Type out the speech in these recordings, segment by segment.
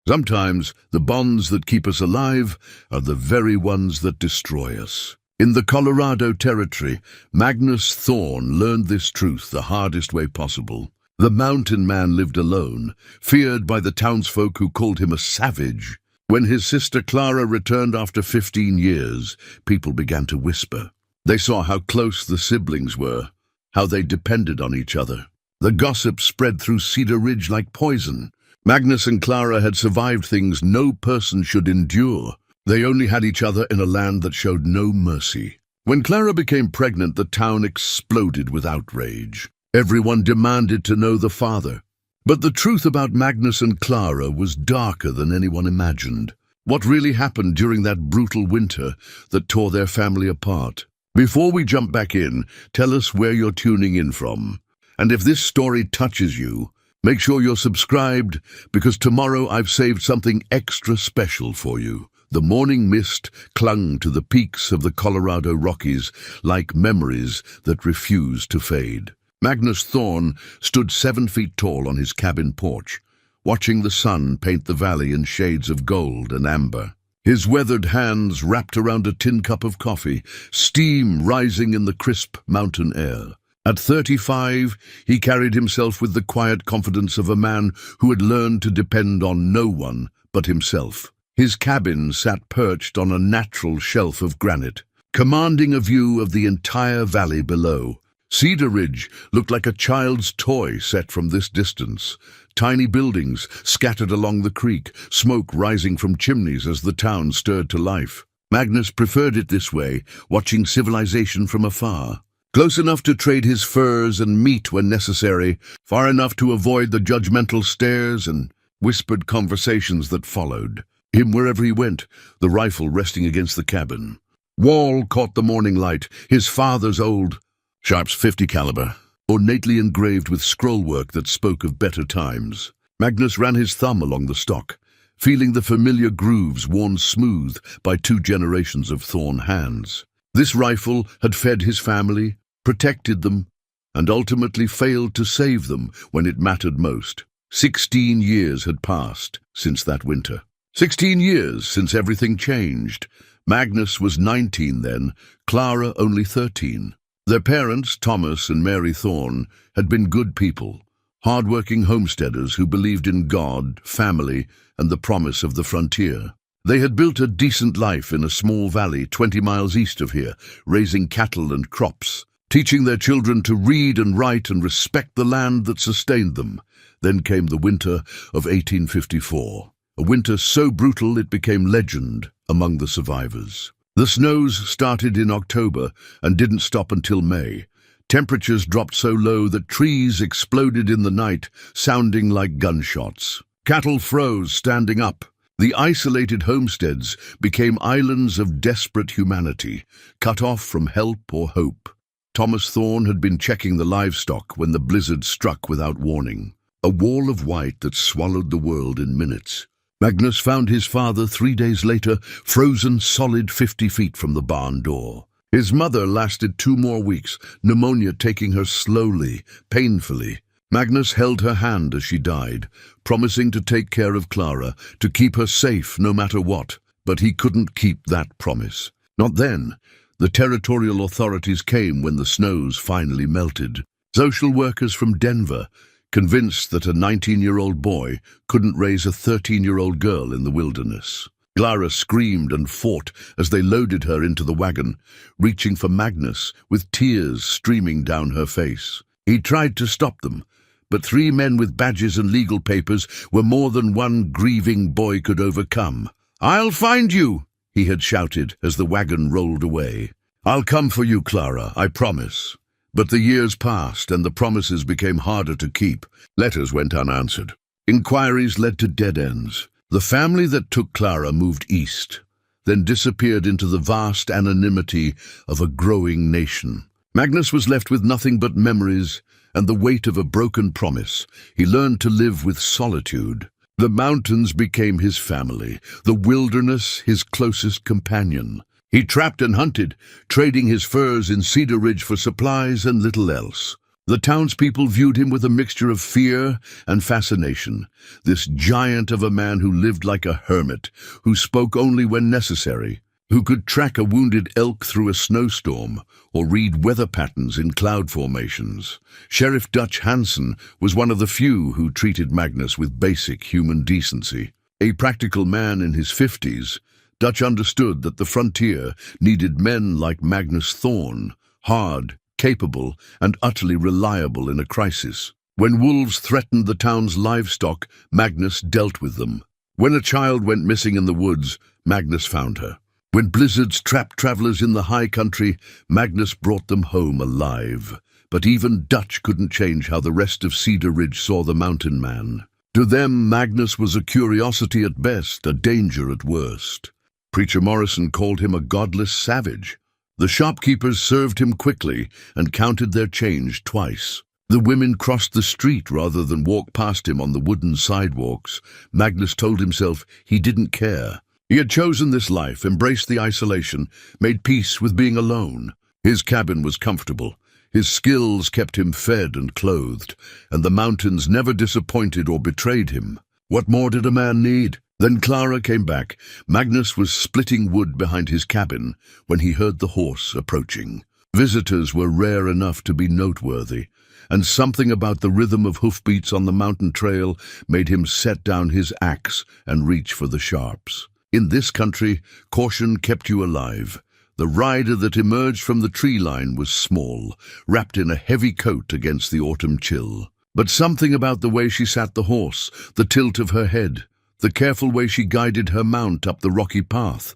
Sometimes the bonds that keep us alive are the very ones that destroy us. In the Colorado Territory, Magnus Thorne learned this truth the hardest way possible. The mountain man lived alone, feared by the townsfolk who called him a savage. When his sister Clara returned after 15 years, people began to whisper. They saw how close the siblings were, how they depended on each other. The gossip spread through Cedar Ridge like poison. Magnus and Clara had survived things no person should endure. They only had each other in a land that showed no mercy. When Clara became pregnant, the town exploded with outrage. Everyone demanded to know the father. But the truth about Magnus and Clara was darker than anyone imagined. What really happened during that brutal winter that tore their family apart? Before we jump back in, tell us where you're tuning in from. And if this story touches you, make sure you're subscribed, because tomorrow I've saved something extra special for you. The morning mist clung to the peaks of the Colorado Rockies like memories that refused to fade. Magnus Thorne stood 7 feet tall on his cabin porch, watching the sun paint the valley in shades of gold and amber. His weathered hands wrapped around a tin cup of coffee, steam rising in the crisp mountain air. At 35, he carried himself with the quiet confidence of a man who had learned to depend on no one but himself. His cabin sat perched on a natural shelf of granite, commanding a view of the entire valley below. Cedar Ridge looked like a child's toy set from this distance. Tiny buildings scattered along the creek, smoke rising from chimneys as the town stirred to life. Magnus preferred it this way, watching civilization from afar. Close enough to trade his furs and meat when necessary, far enough to avoid the judgmental stares and whispered conversations that followed him wherever he went, the rifle resting against the cabin. Wall caught the morning light, his father's old Sharp's .50 caliber, ornately engraved with scrollwork that spoke of better times. Magnus ran his thumb along the stock, feeling the familiar grooves worn smooth by 2 generations of Thorne hands. This rifle had fed his family, protected them, and ultimately failed to save them when it mattered most. 16 years had passed since that winter. 16 years since everything changed. Magnus was 19 then, Clara only 13. Their parents, Thomas and Mary Thorne, had been good people, hard-working homesteaders who believed in God, family, and the promise of the frontier. They had built a decent life in a small valley 20 miles east of here, raising cattle and crops, teaching their children to read and write and respect the land that sustained them. Then came the winter of 1854, a winter so brutal it became legend among the survivors. The snows started in October and didn't stop until May. Temperatures dropped so low that trees exploded in the night, sounding like gunshots. Cattle froze standing up. The isolated homesteads became islands of desperate humanity, cut off from help or hope. Thomas Thorne had been checking the livestock when the blizzard struck without warning, a wall of white that swallowed the world in minutes. Magnus found his father 3 days later, frozen solid 50 feet from the barn door. His mother lasted 2 more weeks, pneumonia taking her slowly, painfully. Magnus held her hand as she died, promising to take care of Clara, to keep her safe no matter what. But he couldn't keep that promise. Not then. The territorial authorities came when the snows finally melted. Social workers from Denver, convinced that a 19-year-old boy couldn't raise a 13-year-old girl in the wilderness. Clara screamed and fought as they loaded her into the wagon, reaching for Magnus with tears streaming down her face. He tried to stop them, but 3 men with badges and legal papers were more than one grieving boy could overcome. "I'll find you," he had shouted as the wagon rolled away. "I'll come for you, Clara, I promise." But the years passed and the promises became harder to keep. Letters went unanswered. Inquiries led to dead ends. The family that took Clara moved east, then disappeared into the vast anonymity of a growing nation. Magnus was left with nothing but memories and the weight of a broken promise. He learned to live with solitude. The mountains became his family, the wilderness his closest companion. He trapped and hunted, trading his furs in Cedar Ridge for supplies and little else. The townspeople viewed him with a mixture of fear and fascination, this giant of a man who lived like a hermit, who spoke only when necessary, who could track a wounded elk through a snowstorm or read weather patterns in cloud formations. Sheriff Dutch Hansen was one of the few who treated Magnus with basic human decency. A practical man in his 50s, Dutch understood that the frontier needed men like Magnus Thorne, hard, capable, and utterly reliable in a crisis. When wolves threatened the town's livestock, Magnus dealt with them. When a child went missing in the woods, Magnus found her. When blizzards trapped travelers in the high country, Magnus brought them home alive. But even Dutch couldn't change how the rest of Cedar Ridge saw the mountain man. To them, Magnus was a curiosity at best, a danger at worst. Preacher Morrison called him a godless savage. The shopkeepers served him quickly and counted their change twice. The women crossed the street rather than walk past him on the wooden sidewalks. Magnus told himself he didn't care. He had chosen this life, embraced the isolation, made peace with being alone. His cabin was comfortable. His skills kept him fed and clothed, and the mountains never disappointed or betrayed him. What more did a man need? Then Clara came back. Magnus was splitting wood behind his cabin when he heard the horse approaching. Visitors were rare enough to be noteworthy, and something about the rhythm of hoofbeats on the mountain trail made him set down his axe and reach for the sharps. In this country, caution kept you alive. The rider that emerged from the tree line was small, wrapped in a heavy coat against the autumn chill. But something about the way she sat the horse, the tilt of her head, the careful way she guided her mount up the rocky path.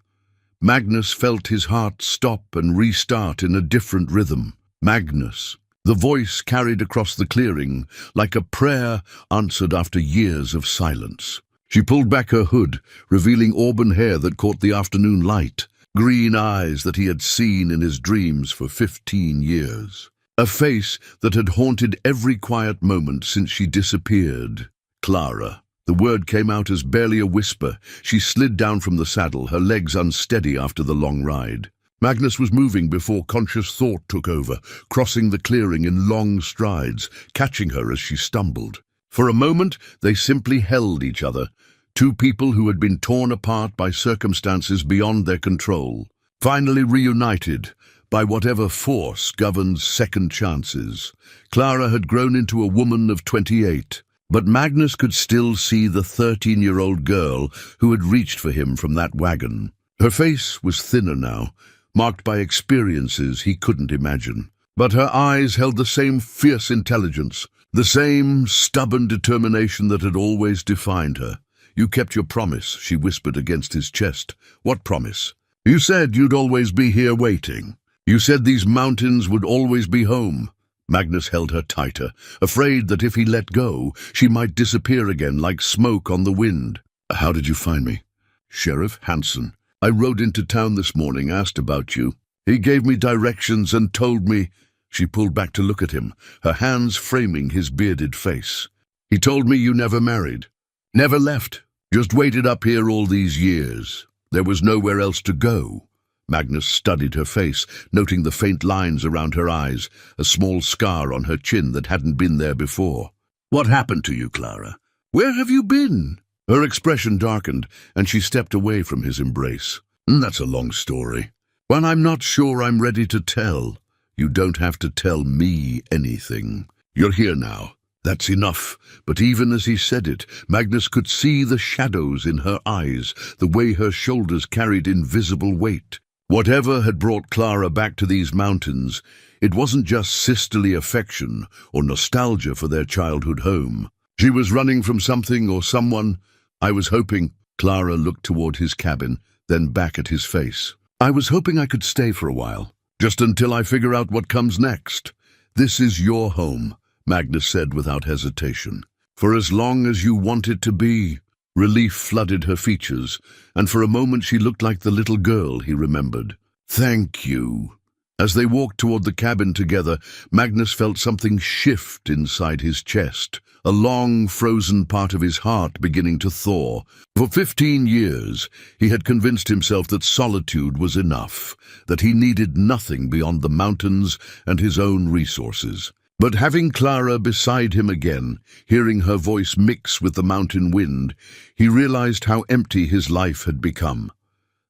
Magnus felt his heart stop and restart in a different rhythm. Magnus. The voice carried across the clearing like a prayer answered after years of silence. She pulled back her hood, revealing auburn hair that caught the afternoon light, green eyes that he had seen in his dreams for 15 years. A face that had haunted every quiet moment since she disappeared. Clara. The word came out as barely a whisper. She slid down from the saddle, her legs unsteady after the long ride. Magnus was moving before conscious thought took over, crossing the clearing in long strides, catching her as she stumbled. For a moment, they simply held each other, two people who had been torn apart by circumstances beyond their control, finally reunited by whatever force governs second chances. Clara had grown into a woman of 28, but Magnus could still see the 13-year-old girl who had reached for him from that wagon. Her face was thinner now, marked by experiences he couldn't imagine. But her eyes held the same fierce intelligence, the same stubborn determination that had always defined her. "You kept your promise," she whispered against his chest. "What promise?" "You said you'd always be here waiting. You said these mountains would always be home." Magnus held her tighter, afraid that if he let go, she might disappear again like smoke on the wind. "How did you find me?" "Sheriff Hansen. I rode into town this morning, asked about you. He gave me directions and told me—" She pulled back to look at him, her hands framing his bearded face. "He told me you never married. Never left. Just waited up here all these years. There was nowhere else to go." Magnus studied her face, noting the faint lines around her eyes, a small scar on her chin that hadn't been there before. "What happened to you, Clara? Where have you been?" Her expression darkened, and she stepped away from his embrace. "That's a long story. One I'm not sure I'm ready to tell. You don't have to tell me anything. You're here now. That's enough." But even as he said it, Magnus could see the shadows in her eyes, the way her shoulders carried invisible weight. Whatever had brought Clara back to these mountains, it wasn't just sisterly affection or nostalgia for their childhood home. She was running from something or someone. "I was hoping—" Clara looked toward his cabin, then back at his face. "I was hoping I could stay for a while, just until I figure out what comes next. This is your home," Magnus said without hesitation. "For as long as you want it to be." Relief flooded her features, and for a moment she looked like the little girl he remembered. "Thank you." As they walked toward the cabin together, Magnus felt something shift inside his chest, a long, frozen part of his heart beginning to thaw. For 15 years, he had convinced himself that solitude was enough, that he needed nothing beyond the mountains and his own resources. But having Clara beside him again, hearing her voice mix with the mountain wind, he realized how empty his life had become.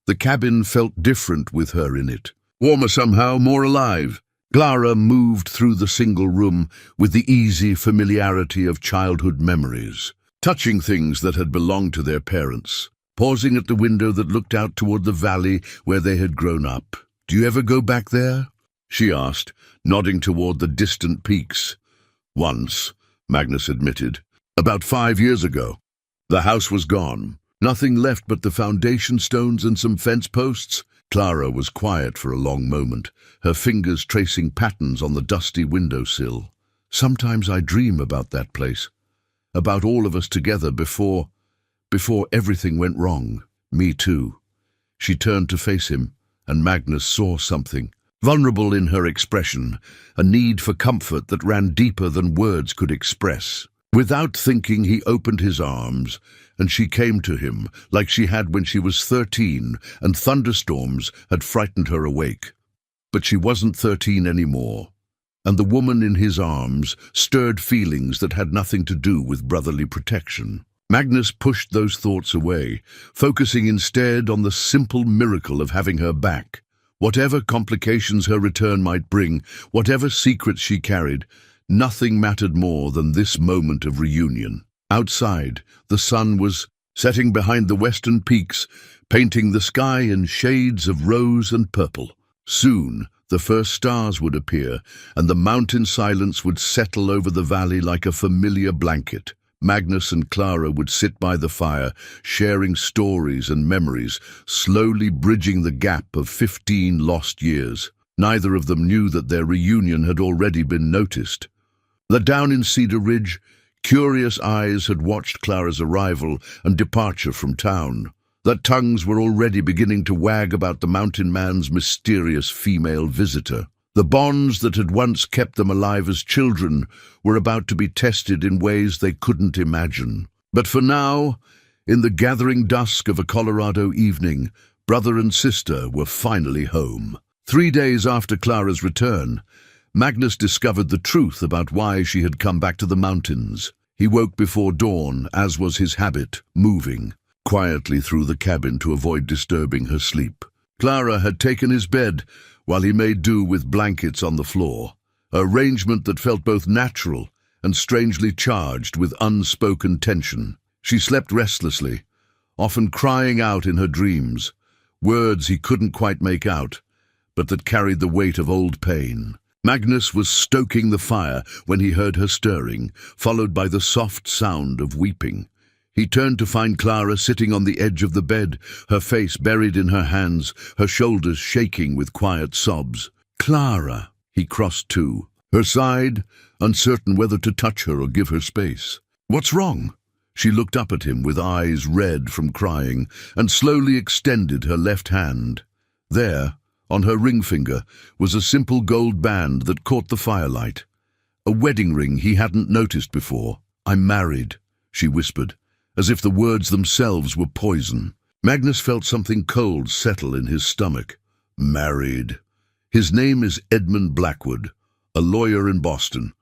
The cabin felt different with her in it. Warmer somehow, more alive. Clara moved through the single room with the easy familiarity of childhood memories, touching things that had belonged to their parents, pausing at the window that looked out toward the valley where they had grown up. "Do you ever go back there?" she asked, nodding toward the distant peaks. "Once," Magnus admitted. "About 5 years ago. The house was gone. Nothing left but the foundation stones and some fence posts." Clara was quiet for a long moment, her fingers tracing patterns on the dusty windowsill. "Sometimes I dream about that place, about all of us together before everything went wrong." "Me too." She turned to face him, and Magnus saw something. Vulnerable in her expression, a need for comfort that ran deeper than words could express. Without thinking, he opened his arms, and she came to him like she had when she was 13 and thunderstorms had frightened her awake. But she wasn't 13 anymore, and the woman in his arms stirred feelings that had nothing to do with brotherly protection. Magnus pushed those thoughts away, focusing instead on the simple miracle of having her back. Whatever complications her return might bring, whatever secrets she carried, nothing mattered more than this moment of reunion. Outside, the sun was setting behind the western peaks, painting the sky in shades of rose and purple. Soon, the first stars would appear, and the mountain silence would settle over the valley like a familiar blanket. Magnus and Clara would sit by the fire, sharing stories and memories, slowly bridging the gap of 15 lost years. Neither of them knew that their reunion had already been noticed. Down in Cedar Ridge, curious eyes had watched Clara's arrival and departure from town. That tongues were already beginning to wag about the mountain man's mysterious female visitor. The bonds that had once kept them alive as children were about to be tested in ways they couldn't imagine. But for now, in the gathering dusk of a Colorado evening, brother and sister were finally home. 3 days after Clara's return, Magnus discovered the truth about why she had come back to the mountains. He woke before dawn, as was his habit, moving quietly through the cabin to avoid disturbing her sleep. Clara had taken his bed, while he made do with blankets on the floor, an arrangement that felt both natural and strangely charged with unspoken tension. She slept restlessly, often crying out in her dreams, words he couldn't quite make out, but that carried the weight of old pain. Magnus was stoking the fire when he heard her stirring, followed by the soft sound of weeping. He turned to find Clara sitting on the edge of the bed, her face buried in her hands, her shoulders shaking with quiet sobs. "Clara," he crossed to, her side, uncertain whether to touch her or give her space. "What's wrong?" She looked up at him with eyes red from crying and slowly extended her left hand. There, on her ring finger, was a simple gold band that caught the firelight. A wedding ring he hadn't noticed before. "I'm married," she whispered, as if the words themselves were poison. Magnus felt something cold settle in his stomach. Married. His name is Edmund Blackwood, a lawyer in Boston.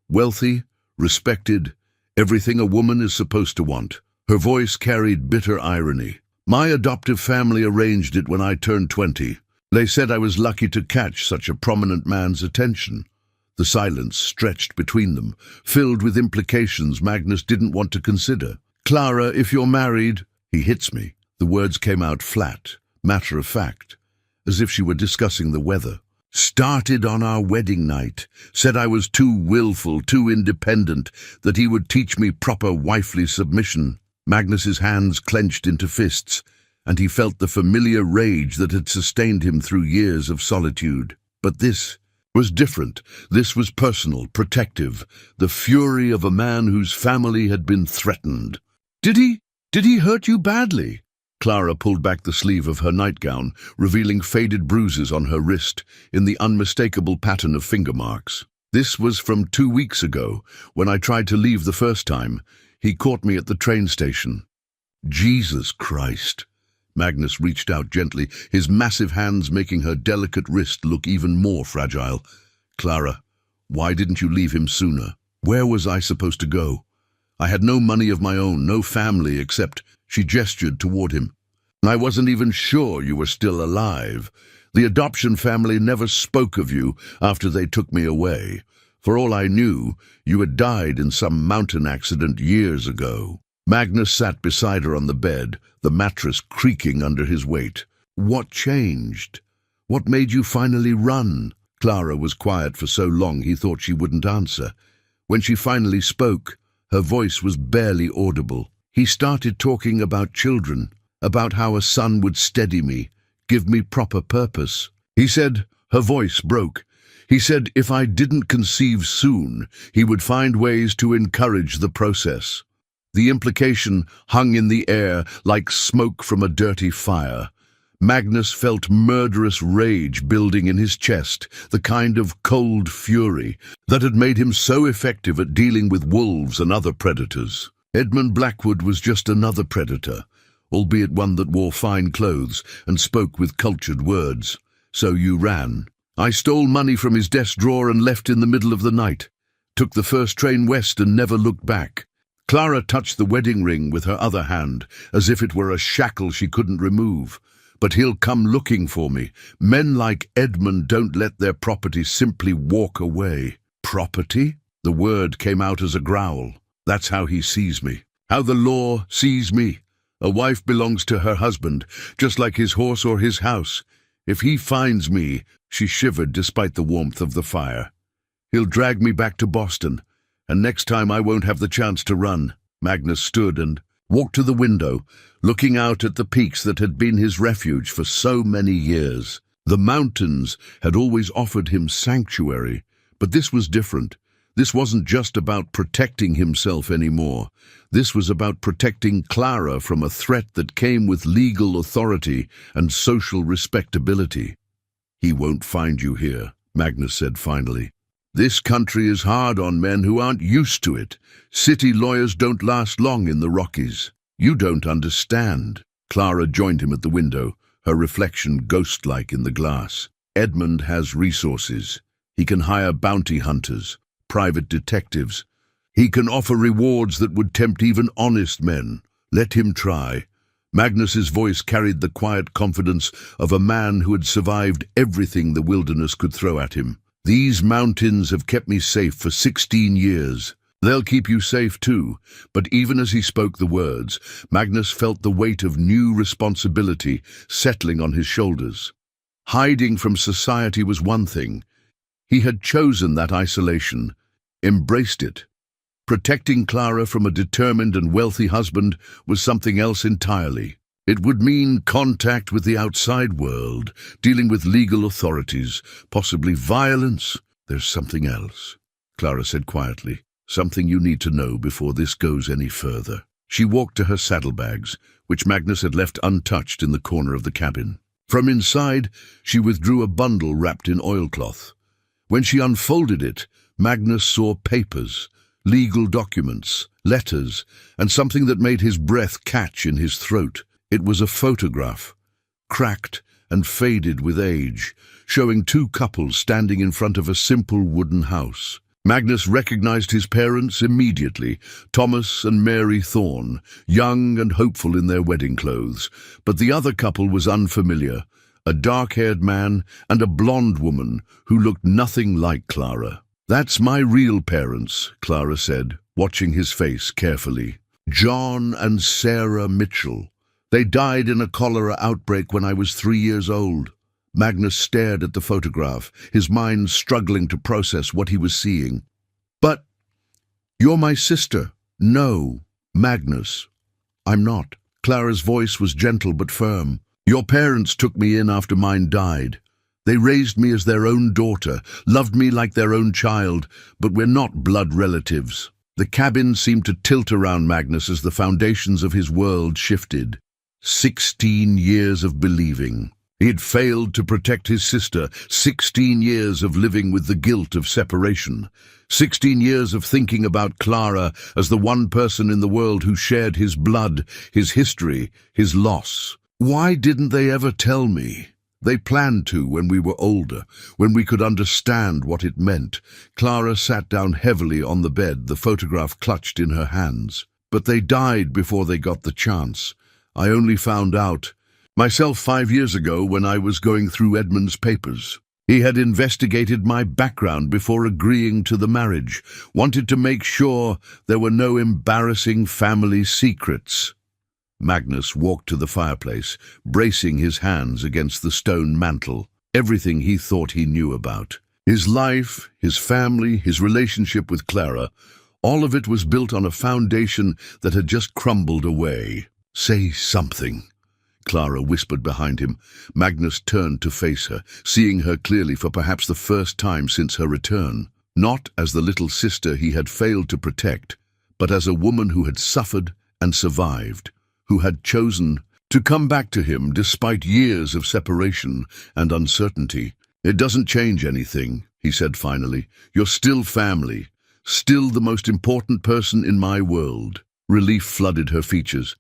Wealthy, respected, everything a woman is supposed to want. Her voice carried bitter irony. "My adoptive family arranged it when I turned 20. They said I was lucky to catch such a prominent man's attention." The silence stretched between them, filled with implications Magnus didn't want to consider. "Clara, if you're married—" "He hits me." The words came out flat, matter-of-fact, as if she were discussing the weather. "Started on our wedding night, said I was too willful, too independent, that he would teach me proper wifely submission." Magnus's hands clenched into fists, and he felt the familiar rage that had sustained him through years of solitude. But this was different. This was personal, protective, the fury of a man whose family had been threatened. Did he hurt you badly?" Clara pulled back the sleeve of her nightgown, revealing faded bruises on her wrist in the unmistakable pattern of finger marks. "This was from 2 weeks ago, when I tried to leave the first time. He caught me at the train station." "Jesus Christ." Magnus reached out gently, his massive hands making her delicate wrist look even more fragile. "Clara, Why didn't you leave him sooner? Where was I supposed to go? I had no money of my own, no family except—" She gestured toward him. "I wasn't even sure you were still alive. The adoption family never spoke of you after they took me away. For all I knew, you had died in some mountain accident years ago." Magnus sat beside her on the bed, the mattress creaking under his weight. "What changed? What made you finally run?" Clara was quiet for so long he thought she wouldn't answer. When she finally spoke, her voice was barely audible. "He started talking about children, about how a son would steady me, give me proper purpose. He said," her voice broke, "he said if I didn't conceive soon, he would find ways to encourage the process." The implication hung in the air like smoke from a dirty fire. Magnus felt murderous rage building in his chest, the kind of cold fury that had made him so effective at dealing with wolves and other predators. Edmund Blackwood was just another predator, albeit one that wore fine clothes and spoke with cultured words. "So you ran." "I stole money from his desk drawer and left in the middle of the night. Took the first train west and never looked back." Clara touched the wedding ring with her other hand, as if it were a shackle she couldn't remove. "But he'll come looking for me. Men like Edmund don't let their property simply walk away." "Property?" The word came out as a growl. "That's how he sees me. How the law sees me. A wife belongs to her husband, just like his horse or his house. If he finds me—" She shivered despite the warmth of the fire. "He'll drag me back to Boston, and next time I won't have the chance to run." Magnus stood and walked to the window, looking out at the peaks that had been his refuge for so many years. The mountains had always offered him sanctuary, but this was different. This wasn't just about protecting himself anymore. This was about protecting Clara from a threat that came with legal authority and social respectability. "He won't find you here," Magnus said finally. "This country is hard on men who aren't used to it. City lawyers don't last long in the Rockies. You don't understand." Clara joined him at the window, her reflection ghost-like in the glass. "Edmund has resources. He can hire bounty hunters, private detectives. He can offer rewards that would tempt even honest men. Let him try." Magnus's voice carried the quiet confidence of a man who had survived everything the wilderness could throw at him. "These mountains have kept me safe for 16 years. They'll keep you safe too." But even as he spoke the words, Magnus felt the weight of new responsibility settling on his shoulders. Hiding from society was one thing. He had chosen that isolation, embraced it. Protecting Clara from a determined and wealthy husband was something else entirely. It would mean contact with the outside world, dealing with legal authorities, possibly violence. "There's something else," Clara said quietly. "Something you need to know before this goes any further." She walked to her saddlebags, which Magnus had left untouched in the corner of the cabin. From inside, she withdrew a bundle wrapped in oilcloth. When she unfolded it, Magnus saw papers, legal documents, letters, and something that made his breath catch in his throat. It was a photograph, cracked and faded with age, showing two couples standing in front of a simple wooden house. Magnus recognized his parents immediately, Thomas and Mary Thorne, young and hopeful in their wedding clothes. But the other couple was unfamiliar, a dark-haired man and a blonde woman who looked nothing like Clara. "That's my real parents," Clara said, watching his face carefully. "John and Sarah Mitchell. They died in a cholera outbreak when I was 3 years old." Magnus stared at the photograph, his mind struggling to process what he was seeing. "But you're my sister." "No, Magnus, I'm not." Clara's voice was gentle but firm. "Your parents took me in after mine died. They raised me as their own daughter, loved me like their own child, but we're not blood relatives." The cabin seemed to tilt around Magnus as the foundations of his world shifted. 16 years of believing. He had failed to protect his sister, 16 years of living with the guilt of separation, 16 years of thinking about Clara as the one person in the world who shared his blood, his history, his loss. "Why didn't they ever tell me?" They planned to when we were older, when we could understand what it meant. Clara sat down heavily on the bed, the photograph clutched in her hands. But they died before they got the chance. I only found out myself 5 years ago when I was going through Edmund's papers. He had investigated my background before agreeing to the marriage, wanted to make sure there were no embarrassing family secrets. Magnus walked to the fireplace, bracing his hands against the stone mantel. Everything he thought he knew about. His life, his family, his relationship with Clara, all of it was built on a foundation that had just crumbled away. "Say something," Clara whispered behind him. Magnus turned to face her, seeing her clearly for perhaps the first time since her return. Not as the little sister he had failed to protect, but as a woman who had suffered and survived, who had chosen to come back to him despite years of separation and uncertainty. "It doesn't change anything," he said finally. "You're still family, still the most important person in my world." Relief flooded her features,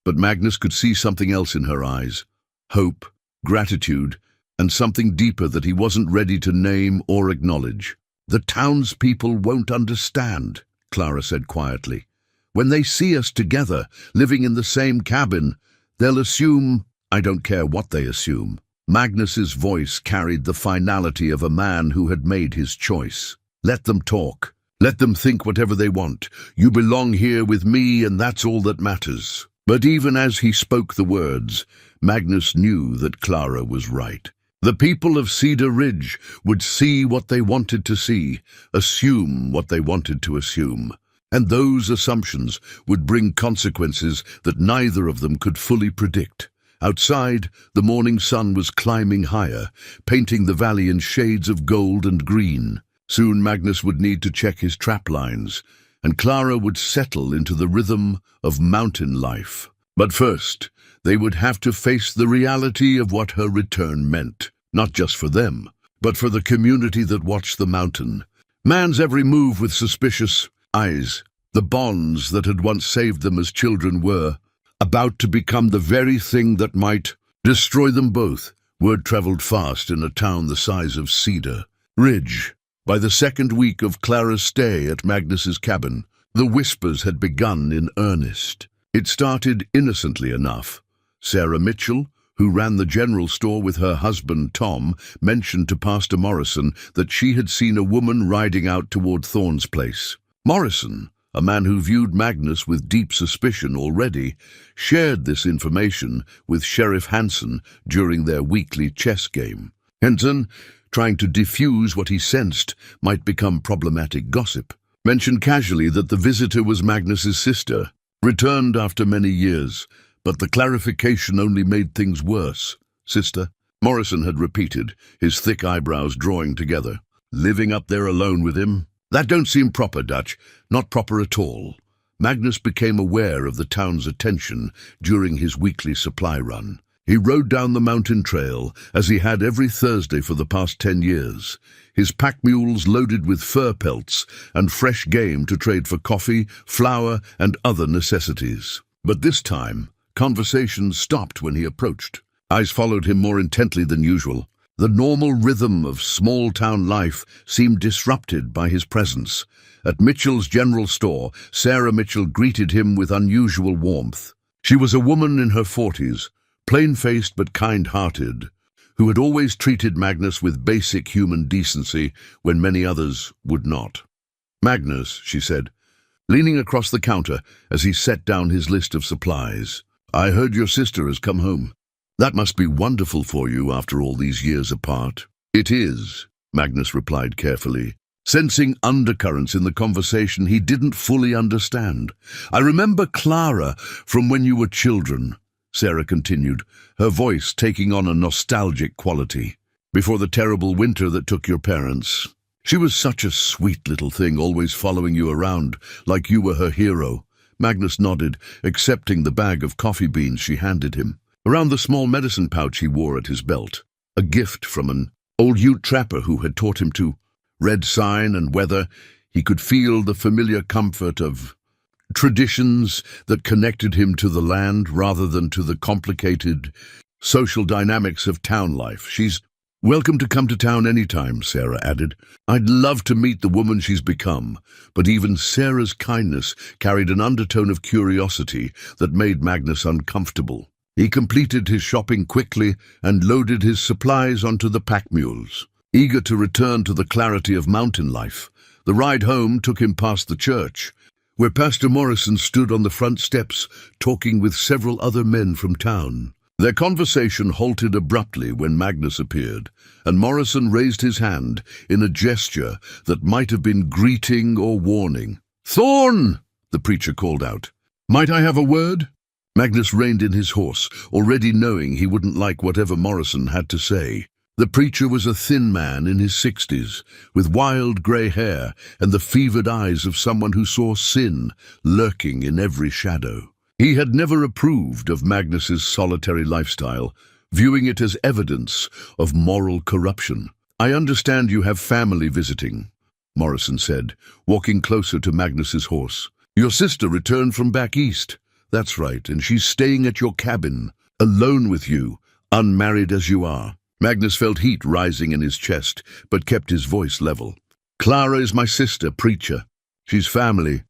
but Magnus could see something else in her eyes. Hope, gratitude, and something deeper that he wasn't ready to name or acknowledge. "The townspeople won't understand," Clara said quietly. "When they see us together, living in the same cabin, they'll assume—" "I don't care what they assume." Magnus's voice carried the finality of a man who had made his choice. "Let them talk. Let them think whatever they want. You belong here with me, and that's all that matters." But even as he spoke the words, Magnus knew that Clara was right. The people of Cedar Ridge would see what they wanted to see, assume what they wanted to assume. And those assumptions would bring consequences that neither of them could fully predict. Outside, the morning sun was climbing higher, painting the valley in shades of gold and green. Soon Magnus would need to check his trap lines, and Clara would settle into the rhythm of mountain life. But first, they would have to face the reality of what her return meant, not just for them, but for the community that watched the mountain. Man's every move with suspicious eyes. The bonds that had once saved them as children were about to become the very thing that might destroy them both. Word traveled fast in a town the size of Cedar Ridge. By the second week of Clara's stay at Magnus's cabin, the whispers had begun in earnest. It started innocently enough. Sarah Mitchell, who ran the general store with her husband Tom, mentioned to Pastor Morrison that she had seen a woman riding out toward Thorne's place. Morrison, a man who viewed Magnus with deep suspicion already, shared this information with Sheriff Hanson during their weekly chess game. Hanson, trying to diffuse what he sensed might become problematic gossip, mentioned casually that the visitor was Magnus's sister, returned after many years, but the clarification only made things worse. "Sister?" Morrison had repeated, his thick eyebrows drawing together. "Living up there alone with him? That don't seem proper, Dutch. Not proper at all." Magnus became aware of the town's attention during his weekly supply run. He rode down the mountain trail, as he had every Thursday for the past 10 years, his pack mules loaded with fur pelts and fresh game to trade for coffee, flour, and other necessities. But this time, conversation stopped when he approached. Eyes followed him more intently than usual. The normal rhythm of small-town life seemed disrupted by his presence. At Mitchell's general store, Sarah Mitchell greeted him with unusual warmth. She was a woman in her 40s, plain-faced but kind-hearted, who had always treated Magnus with basic human decency when many others would not. "Magnus," she said, leaning across the counter as he set down his list of supplies, "I heard your sister has come home. That must be wonderful for you after all these years apart." "It is," Magnus replied carefully, sensing undercurrents in the conversation he didn't fully understand. "I remember Clara from when you were children," Sarah continued, her voice taking on a nostalgic quality. "Before the terrible winter that took your parents. She was such a sweet little thing, always following you around like you were her hero." Magnus nodded, accepting the bag of coffee beans she handed him. Around the small medicine pouch he wore at his belt, a gift from an old Ute trapper who had taught him to read sign and weather, he could feel the familiar comfort of traditions that connected him to the land rather than to the complicated social dynamics of town life. She's welcome to come to town anytime, Sarah added. I'd love to meet the woman she's become, but even Sarah's kindness carried an undertone of curiosity that made Magnus uncomfortable. He completed his shopping quickly and loaded his supplies onto the pack mules. Eager to return to the clarity of mountain life, the ride home took him past the church, where Pastor Morrison stood on the front steps talking with several other men from town. Their conversation halted abruptly when Magnus appeared, and Morrison raised his hand in a gesture that might have been greeting or warning. "Thorn!" the preacher called out. "Might I have a word?" Magnus reined in his horse, already knowing he wouldn't like whatever Morrison had to say. The preacher was a thin man in his 60s, with wild grey hair and the fevered eyes of someone who saw sin lurking in every shadow. He had never approved of Magnus's solitary lifestyle, viewing it as evidence of moral corruption. "I understand you have family visiting," Morrison said, walking closer to Magnus's horse. "Your sister returned from back east." "That's right, and she's staying at your cabin, alone with you, unmarried as you are." Magnus felt heat rising in his chest, but kept his voice level. "Clara is my sister, preacher. She's family.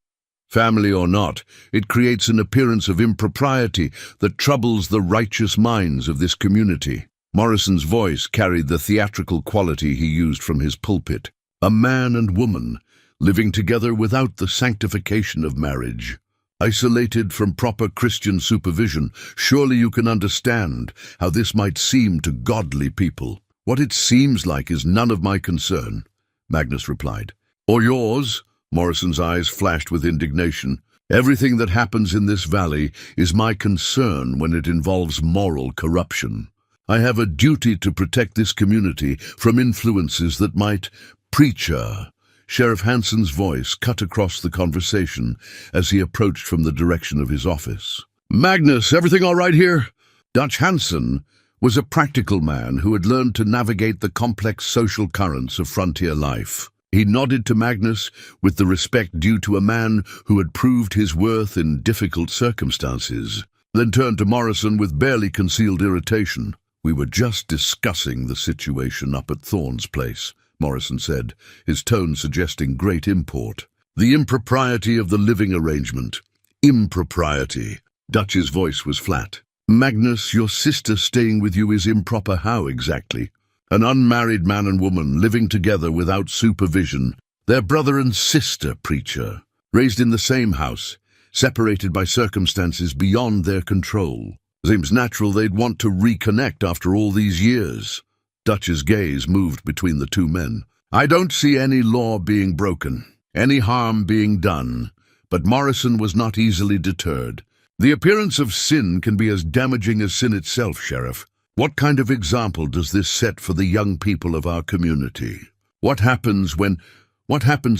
Family or not, it creates an appearance of impropriety that troubles the righteous minds of this community." Morrison's voice carried the theatrical quality he used from his pulpit. A man and woman, living together without the sanctification of marriage. Isolated from proper Christian supervision, surely you can understand how this might seem to godly people. "What it seems like is none of my concern," Magnus replied. "Or yours?" Morrison's eyes flashed with indignation. "Everything that happens in this valley is my concern when it involves moral corruption. I have a duty to protect this community from influences that might..." "Preacher!" Sheriff Hanson's voice cut across the conversation as he approached from the direction of his office. "Magnus, everything all right here?" Dutch Hanson was a practical man who had learned to navigate the complex social currents of frontier life. He nodded to Magnus with the respect due to a man who had proved his worth in difficult circumstances, then turned to Morrison with barely concealed irritation. "We were just discussing the situation up at Thorn's place," Morrison said, his tone suggesting great import. "The impropriety of the living arrangement." "Impropriety." Dutch's voice was flat. "Magnus, your sister staying with you is improper how exactly? An unmarried man and woman living together without supervision. They're brother and sister, preacher. Raised in the same house, separated by circumstances beyond their control. Seems natural they'd want to reconnect after all these years." Dutch's gaze moved between the two men. "I don't see any law being broken, any harm being done." But Morrison was not easily deterred. "The appearance of sin can be as damaging as sin itself, Sheriff. What kind of example does this set for the young people of our community? What happens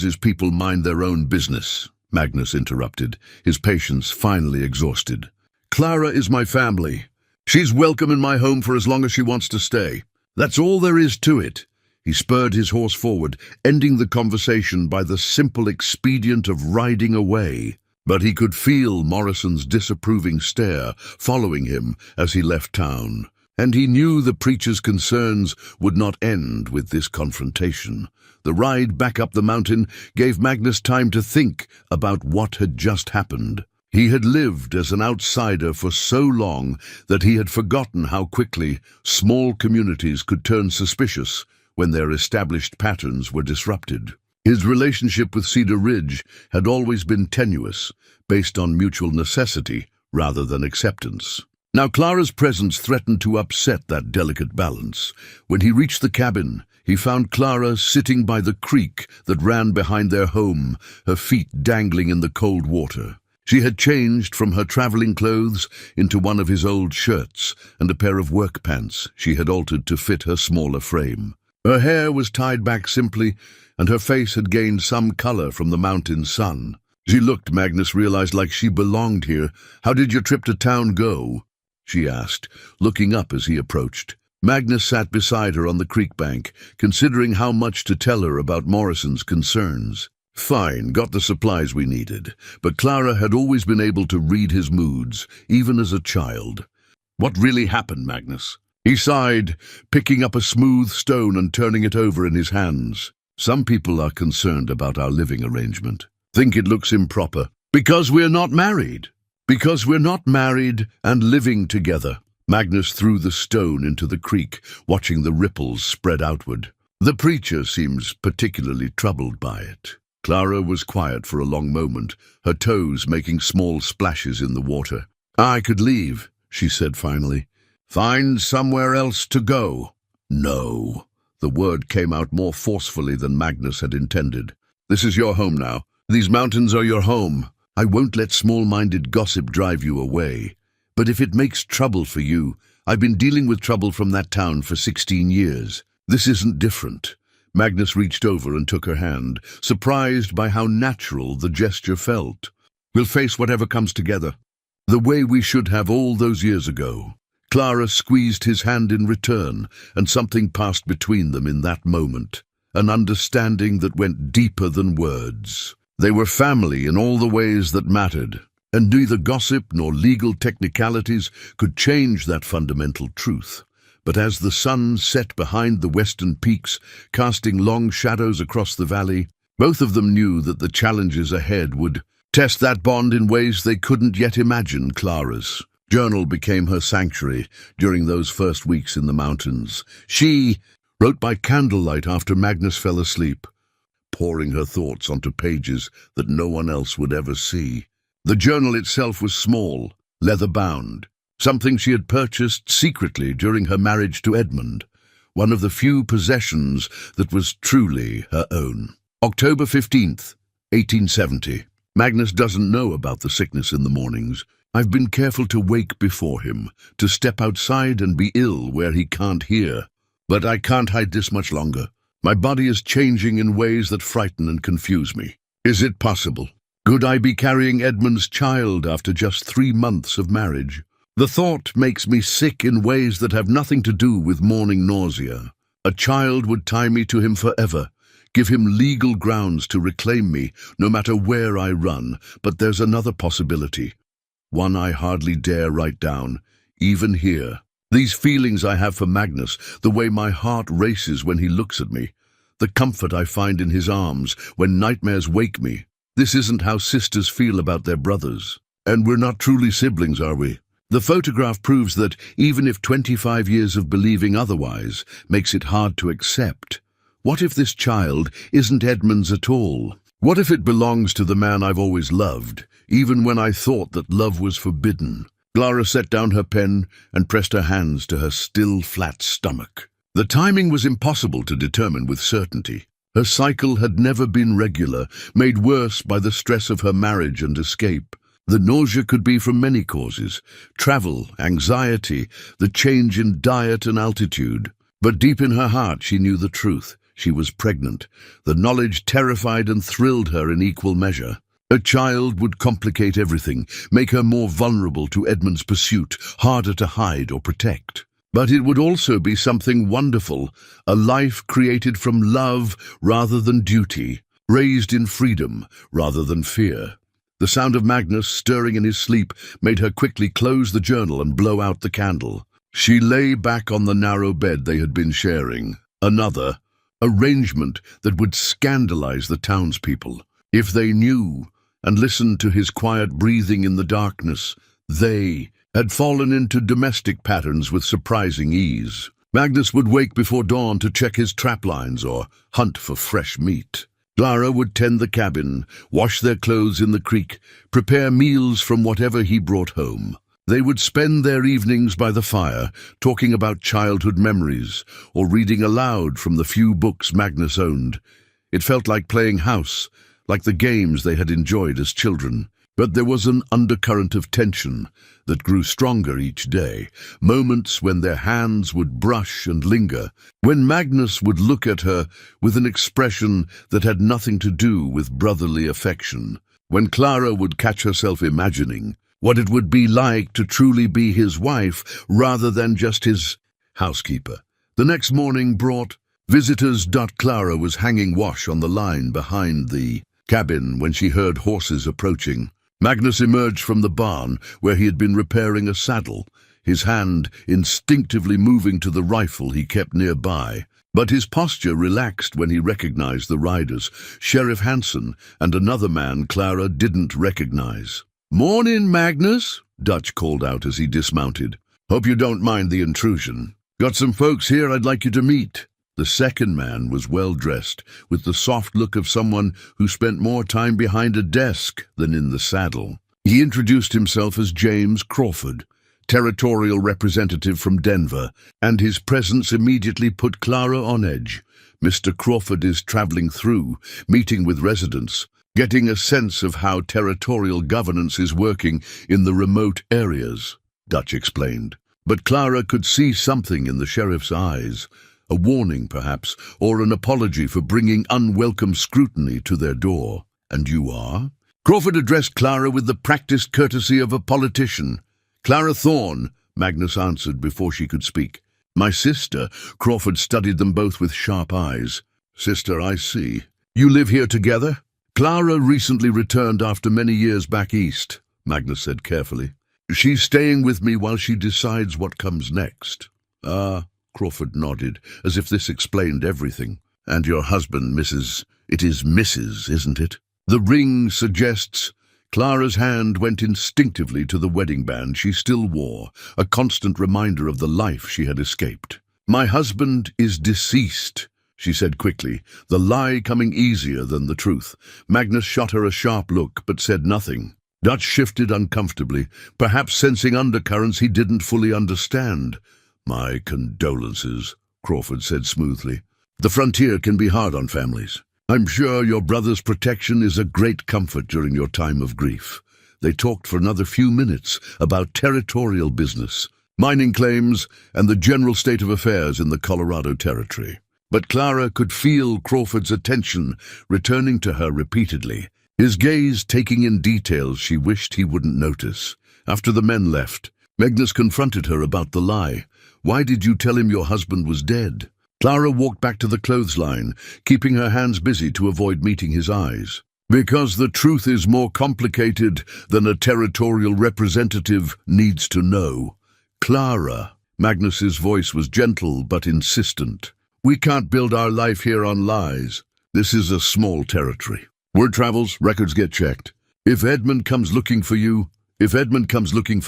is people mind their own business," Magnus interrupted, his patience finally exhausted. "Clara is my family. She's welcome in my home for as long as she wants to stay. That's all there is to it." He spurred his horse forward, ending the conversation by the simple expedient of riding away. But he could feel Morrison's disapproving stare following him as he left town, and he knew the preacher's concerns would not end with this confrontation. The ride back up the mountain gave Magnus time to think about what had just happened. He had lived as an outsider for so long that he had forgotten how quickly small communities could turn suspicious when their established patterns were disrupted. His relationship with Cedar Ridge had always been tenuous, based on mutual necessity rather than acceptance. Now Clara's presence threatened to upset that delicate balance. When he reached the cabin, he found Clara sitting by the creek that ran behind their home, her feet dangling in the cold water. She had changed from her traveling clothes into one of his old shirts and a pair of work pants she had altered to fit her smaller frame. Her hair was tied back simply, and her face had gained some color from the mountain sun. She looked, Magnus realized, like she belonged here. "How did your trip to town go?" she asked, looking up as he approached. Magnus sat beside her on the creek bank, considering how much to tell her about Morrison's concerns. "Fine, got the supplies we needed." But Clara had always been able to read his moods, even as a child. What really happened, Magnus? He sighed, picking up a smooth stone and turning it over in his hands. Some people are concerned about our living arrangement. Think it looks improper. Because we're not married. Because we're not married and living together. Magnus threw the stone into the creek, watching the ripples spread outward. The preacher seems particularly troubled by it. Clara was quiet for a long moment, her toes making small splashes in the water. I could leave, she said finally. Find somewhere else to go. No. The word came out more forcefully than Magnus had intended. This is your home now. These mountains are your home. I won't let small-minded gossip drive you away. But if it makes trouble for you, I've been dealing with trouble from that town for 16 years. This isn't different. Magnus reached over and took her hand, surprised by how natural the gesture felt. We'll face whatever comes together. The way we should have all those years ago. Clara squeezed his hand in return, and something passed between them in that moment, an understanding that went deeper than words. They were family in all the ways that mattered, and neither gossip nor legal technicalities could change that fundamental truth. But as the sun set behind the western peaks, casting long shadows across the valley, both of them knew that the challenges ahead would test that bond in ways they couldn't yet imagine. Clara's journal became her sanctuary during those first weeks in the mountains. She wrote by candlelight after Magnus fell asleep, pouring her thoughts onto pages that no one else would ever see. The journal itself was small, leather-bound, something she had purchased secretly during her marriage to Edmund, one of the few possessions that was truly her own. October 15th, 1870. Magnus doesn't know about the sickness in the mornings. I've been careful to wake before him, to step outside and be ill where he can't hear. But I can't hide this much longer. My body is changing in ways that frighten and confuse me. Is it possible? Could I be carrying Edmund's child after just 3 months of marriage? The thought makes me sick in ways that have nothing to do with morning nausea. A child would tie me to him forever, give him legal grounds to reclaim me no matter where I run. But there's another possibility. One I hardly dare write down, even here. These feelings I have for Magnus, the way my heart races when he looks at me, the comfort I find in his arms when nightmares wake me. This isn't how sisters feel about their brothers. And we're not truly siblings, are we? The photograph proves that even if 25 years of believing otherwise makes it hard to accept, what if this child isn't Edmund's at all? What if it belongs to the man I've always loved, even when I thought that love was forbidden? Clara set down her pen and pressed her hands to her still, flat stomach. The timing was impossible to determine with certainty. Her cycle had never been regular, made worse by the stress of her marriage and escape. The nausea could be from many causes: travel, anxiety, the change in diet and altitude. But deep in her heart she knew the truth. She was pregnant. The knowledge terrified and thrilled her in equal measure. A child would complicate everything, make her more vulnerable to Edmund's pursuit, harder to hide or protect. But it would also be something wonderful, a life created from love rather than duty, raised in freedom rather than fear. The sound of Magnus stirring in his sleep made her quickly close the journal and blow out the candle. She lay back on the narrow bed they had been sharing. Another arrangement that would scandalize the townspeople. If they knew and listened to his quiet breathing in the darkness, they had fallen into domestic patterns with surprising ease. Magnus would wake before dawn to check his trap lines or hunt for fresh meat. Clara would tend the cabin, wash their clothes in the creek, prepare meals from whatever he brought home. They would spend their evenings by the fire, talking about childhood memories, or reading aloud from the few books Magnus owned. It felt like playing house, like the games they had enjoyed as children. But there was an undercurrent of tension that grew stronger each day, moments when their hands would brush and linger, when Magnus would look at her with an expression that had nothing to do with brotherly affection, when Clara would catch herself imagining what it would be like to truly be his wife rather than just his housekeeper. The next morning brought visitors. Clara was hanging wash on the line behind the cabin when she heard horses approaching. Magnus emerged from the barn where he had been repairing a saddle, his hand instinctively moving to the rifle he kept nearby. But his posture relaxed when he recognized the riders, Sheriff Hanson and another man Clara didn't recognize. "Morning, Magnus," Dutch called out as he dismounted. "Hope you don't mind the intrusion. Got some folks here I'd like you to meet." The second man was well-dressed, with the soft look of someone who spent more time behind a desk than in the saddle. He introduced himself as James Crawford, territorial representative from Denver, and his presence immediately put Clara on edge. Mr. Crawford is traveling through, meeting with residents, getting a sense of how territorial governance is working in the remote areas, Dutch explained. But Clara could see something in the sheriff's eyes, a warning perhaps, or an apology for bringing unwelcome scrutiny to their door. "And you are?" Crawford addressed Clara with the practiced courtesy of a politician. "Clara Thorne," Magnus answered before she could speak. "My sister." Crawford studied them both with sharp eyes. "Sister, I see. You live here together?" "Clara recently returned after many years back east," Magnus said carefully. "She's staying with me while she decides what comes next." "Ah," Crawford nodded, as if this explained everything. "And your husband, Mrs. It is Mrs., isn't it?" The ring suggests. Clara's hand went instinctively to the wedding band she still wore, a constant reminder of the life she had escaped. "My husband is deceased," she said quickly, the lie coming easier than the truth. Magnus shot her a sharp look, but said nothing. Dutch shifted uncomfortably, perhaps sensing undercurrents he didn't fully understand. "My condolences," Crawford said smoothly. "The frontier can be hard on families. I'm sure your brother's protection is a great comfort during your time of grief." They talked for another few minutes about territorial business, mining claims, and the general state of affairs in the Colorado Territory. But Clara could feel Crawford's attention returning to her repeatedly, his gaze taking in details she wished he wouldn't notice. After the men left, Magnus confronted her about the lie. "Why did you tell him your husband was dead?" Clara walked back to the clothesline, keeping her hands busy to avoid meeting his eyes. "Because the truth is more complicated than a territorial representative needs to know." "Clara," Magnus's voice was gentle but insistent. "We can't build our life here on lies. This is a small territory. Word travels, records get checked. If Edmund comes looking for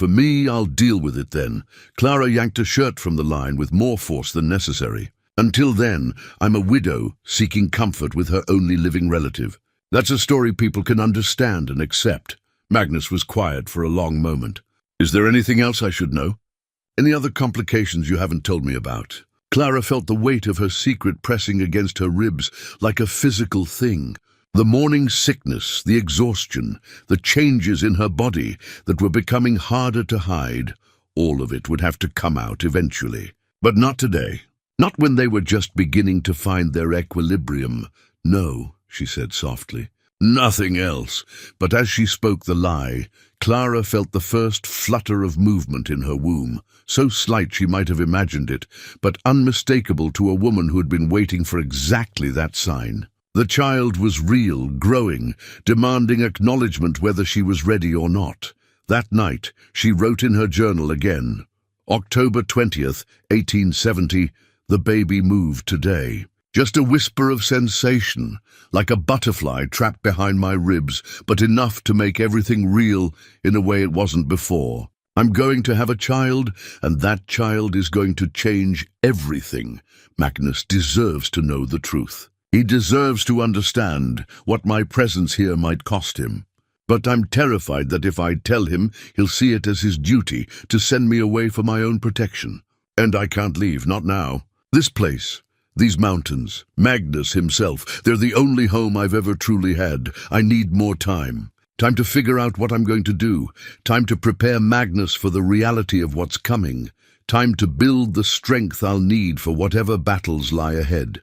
me, I'll deal with it then." Clara yanked a shirt from the line with more force than necessary. "Until then, I'm a widow seeking comfort with her only living relative. That's a story people can understand and accept." Magnus was quiet for a long moment. "Is there anything else I should know? Any other complications you haven't told me about?" Clara felt the weight of her secret pressing against her ribs like a physical thing. The morning sickness, the exhaustion, the changes in her body that were becoming harder to hide, all of it would have to come out eventually. But not today. Not when they were just beginning to find their equilibrium. "No," she said softly. "Nothing else." But as she spoke the lie, Clara felt the first flutter of movement in her womb, so slight she might have imagined it, but unmistakable to a woman who had been waiting for exactly that sign. The child was real, growing, demanding acknowledgement whether she was ready or not. That night, she wrote in her journal again, October 20th, 1870, "The baby moved today." Just a whisper of sensation, like a butterfly trapped behind my ribs, but enough to make everything real in a way it wasn't before. "I'm going to have a child, and that child is going to change everything." Magnus deserves to know the truth. He deserves to understand what my presence here might cost him. But I'm terrified that if I tell him, he'll see it as his duty to send me away for my own protection. And I can't leave, not now. This place, these mountains, Magnus himself, they're the only home I've ever truly had. I need more time. Time to figure out what I'm going to do. Time to prepare Magnus for the reality of what's coming. Time to build the strength I'll need for whatever battles lie ahead.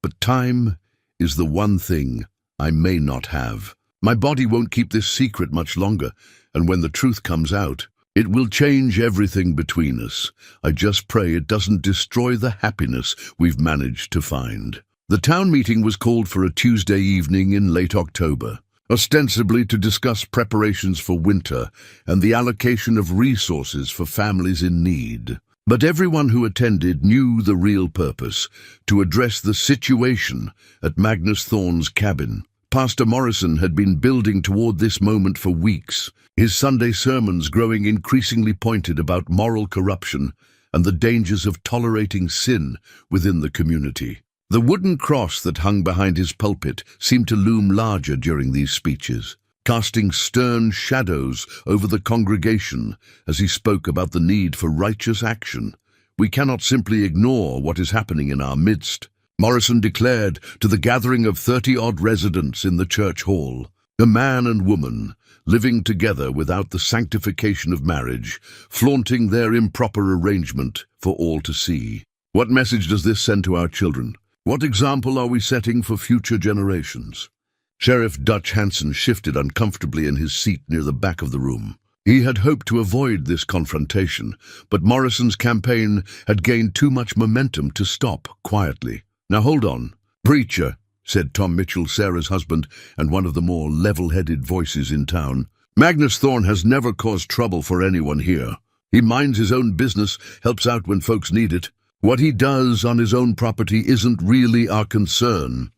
But time is the one thing I may not have. My body won't keep this secret much longer, and when the truth comes out, it will change everything between us. I just pray it doesn't destroy the happiness we've managed to find. The town meeting was called for a Tuesday evening in late October. ostensibly to discuss preparations for winter and the allocation of resources for families in need. But everyone who attended knew the real purpose: to address the situation at Magnus Thorne's cabin. Pastor Morrison had been building toward this moment for weeks, his Sunday sermons growing increasingly pointed about moral corruption and the dangers of tolerating sin within the community. The wooden cross that hung behind his pulpit seemed to loom larger during these speeches, casting stern shadows over the congregation as he spoke about the need for righteous action. We cannot simply ignore what is happening in our midst, Morrison declared to the gathering of 30-odd residents in the church hall. A man and woman, living together without the sanctification of marriage, flaunting their improper arrangement for all to see. What message does this send to our children? What example are we setting for future generations? Sheriff Dutch Hansen shifted uncomfortably in his seat near the back of the room. He had hoped to avoid this confrontation, but Morrison's campaign had gained too much momentum to stop quietly. "Now hold on, preacher," said Tom Mitchell, Sarah's husband, and one of the more level-headed voices in town. "Magnus Thorne has never caused trouble for anyone here. He minds his own business, helps out when folks need it. What he does on his own property isn't our concern.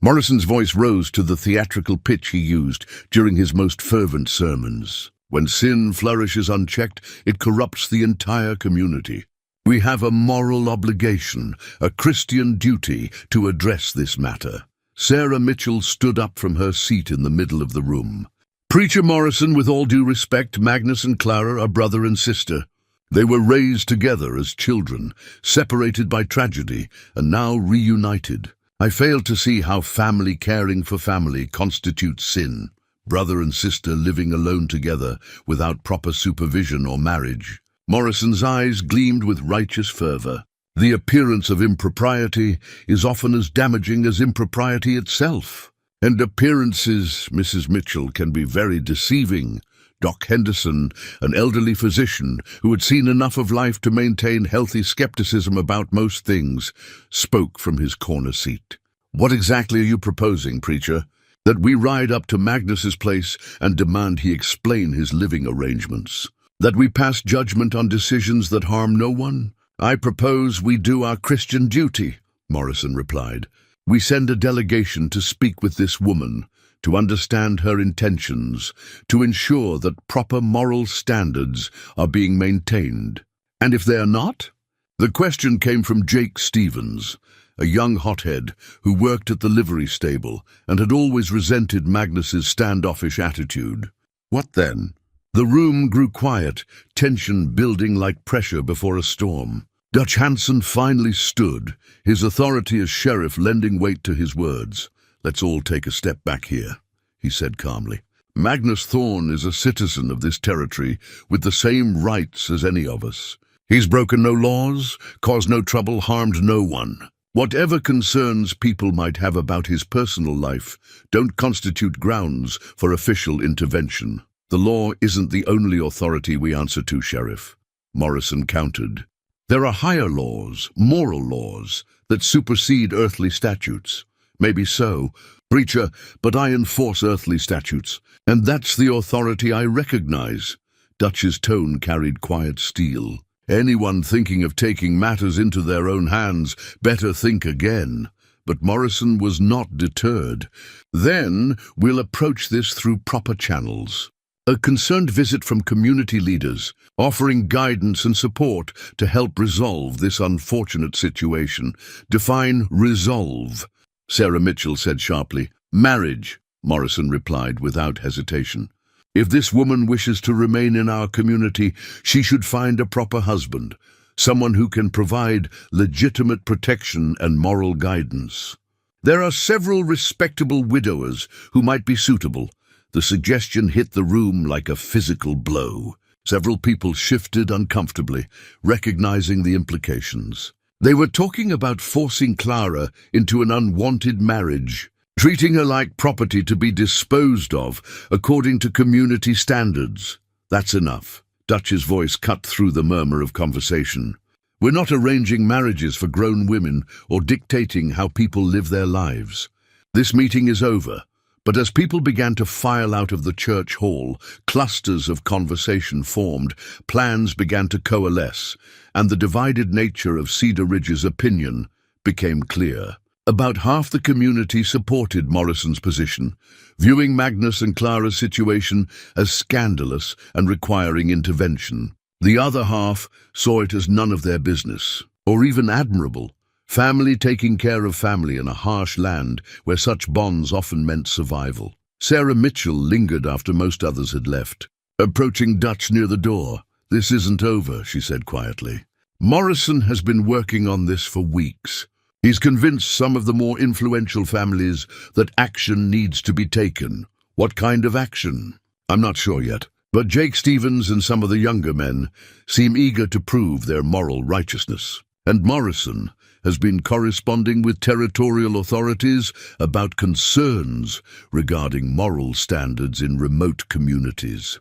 Morrison's voice rose to the theatrical pitch he used during his most fervent sermons. When sin flourishes unchecked, it corrupts the entire community. We have a moral obligation, a Christian duty, to address this matter. Sarah Mitchell stood up from her seat in the middle of the room. "Preacher Morrison, with all due respect, Magnus and Clara are brother and sister. They were raised together as children, separated by tragedy, and now reunited. I fail to see how family caring for family constitutes sin. Brother and sister living alone together without proper supervision or marriage." Morrison's eyes gleamed with righteous fervor. "The appearance of impropriety is often as damaging as impropriety itself. And appearances, Mrs. Mitchell, can be very deceiving." Doc Henderson, an elderly physician who had seen enough of life to maintain healthy skepticism about most things, spoke from his corner seat. "What exactly are you proposing, preacher? That we ride up to Magnus's place and demand he explain his living arrangements? That we pass judgment on decisions that harm no one? I propose we do our Christian duty," Morrison replied. "We send a delegation to speak with this woman, to understand her intentions, to ensure that proper moral standards are being maintained. And if they are not?" The question came from Jake Stevens, a young hothead who worked at the livery stable and had always resented Magnus's standoffish attitude. "What then?" The room grew quiet, tension building like pressure before a storm. Dutch Hansen finally stood, his authority as sheriff lending weight to his words. "Let's all take a step back here," he said calmly. "Magnus Thorne is a citizen of this territory with the same rights as any of us. He's broken no laws, caused no trouble, harmed no one. Whatever concerns people might have about his personal life don't constitute grounds for official intervention. The law isn't the only authority we answer to, Sheriff," Morrison countered. "There are higher laws, moral laws, that supersede earthly statutes." "Maybe so, preacher, but I enforce earthly statutes, and that's the authority I recognize." Dutch's tone carried quiet steel. "Anyone thinking of taking matters into their own hands better think again." But Morrison was not deterred. "Then we'll approach this through proper channels. A concerned visit from community leaders, offering guidance and support to help resolve this unfortunate situation." "Define resolve," Sarah Mitchell said sharply. "Marriage," Morrison replied without hesitation. "If this woman wishes to remain in our community, she should find a proper husband, someone who can provide legitimate protection and moral guidance. There are several respectable widowers who might be suitable." The suggestion hit the room like a physical blow. Several people shifted uncomfortably, recognizing the implications. They were talking about forcing Clara into an unwanted marriage, treating her like property to be disposed of according to community standards. "That's enough." Dutch's voice cut through the murmur of conversation. "We're not arranging marriages for grown women or dictating how people live their lives. This meeting is over. But as people began to file out of the church hall, clusters of conversation formed, plans began to coalesce, and the divided nature of Cedar Ridge's opinion became clear. About half the community supported Morrison's position, viewing Magnus and Clara's situation as scandalous and requiring intervention. The other half saw it as none of their business, or even admirable. Family taking care of family in a harsh land where such bonds often meant survival. Sarah Mitchell lingered after most others had left. Approaching Dutch near the door. "This isn't over," she said quietly. "Morrison has been working on this for weeks. He's convinced some of the more influential families that action needs to be taken. What kind of action? I'm not sure yet. But Jake Stevens and some of the younger men seem eager to prove their moral righteousness. And Morrison has been corresponding with territorial authorities about concerns regarding moral standards in remote communities."